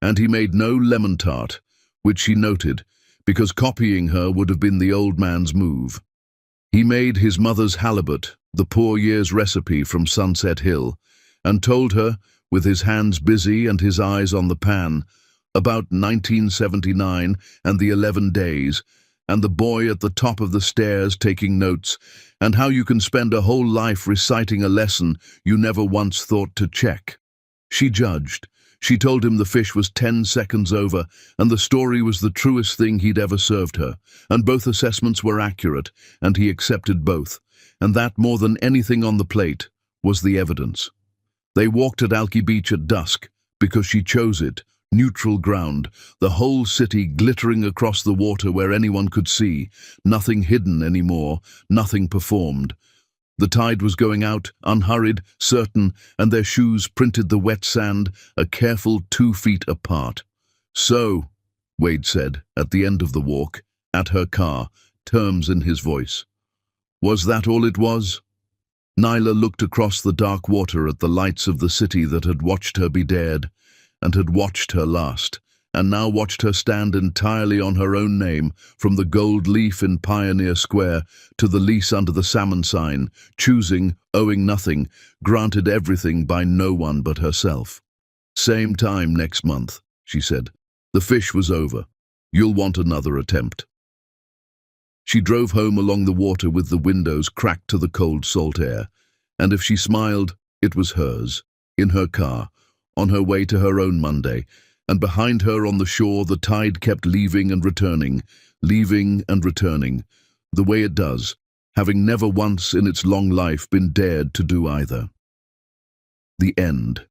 and he made no lemon tart, which she noted, because copying her would have been the old man's move. He made his mother's halibut, the poor year's recipe from Sunset Hill, and told her, with his hands busy and his eyes on the pan, about 1979 and the 11 days, and the boy at the top of the stairs taking notes, and how you can spend a whole life reciting a lesson you never once thought to check. She judged. She told him the fish was 10 seconds over, and the story was the truest thing he'd ever served her, and both assessments were accurate, and he accepted both, and that, more than anything on the plate, was the evidence. They walked at Alki Beach at dusk, because she chose it, neutral ground, the whole city glittering across the water where anyone could see, nothing hidden anymore, nothing performed. The tide was going out, unhurried, certain, and their shoes printed the wet sand, a careful 2 feet apart. "So," Wade said, at the end of the walk, at her car, terms in his voice. "Was that all it was?" Nyla looked across the dark water at the lights of the city that had watched her be dared, and had watched her last, and now watched her stand entirely on her own name, from the gold leaf in Pioneer Square to the lease under the salmon sign, choosing, owing nothing, granted everything by no one but herself. "Same time next month," she said. "The fish was over. You'll want another attempt." She drove home along the water with the windows cracked to the cold salt air, and if she smiled, it was hers, in her car, on her way to her own Monday, and behind her on the shore the tide kept leaving and returning, the way it does, having never once in its long life been dared to do either. The end.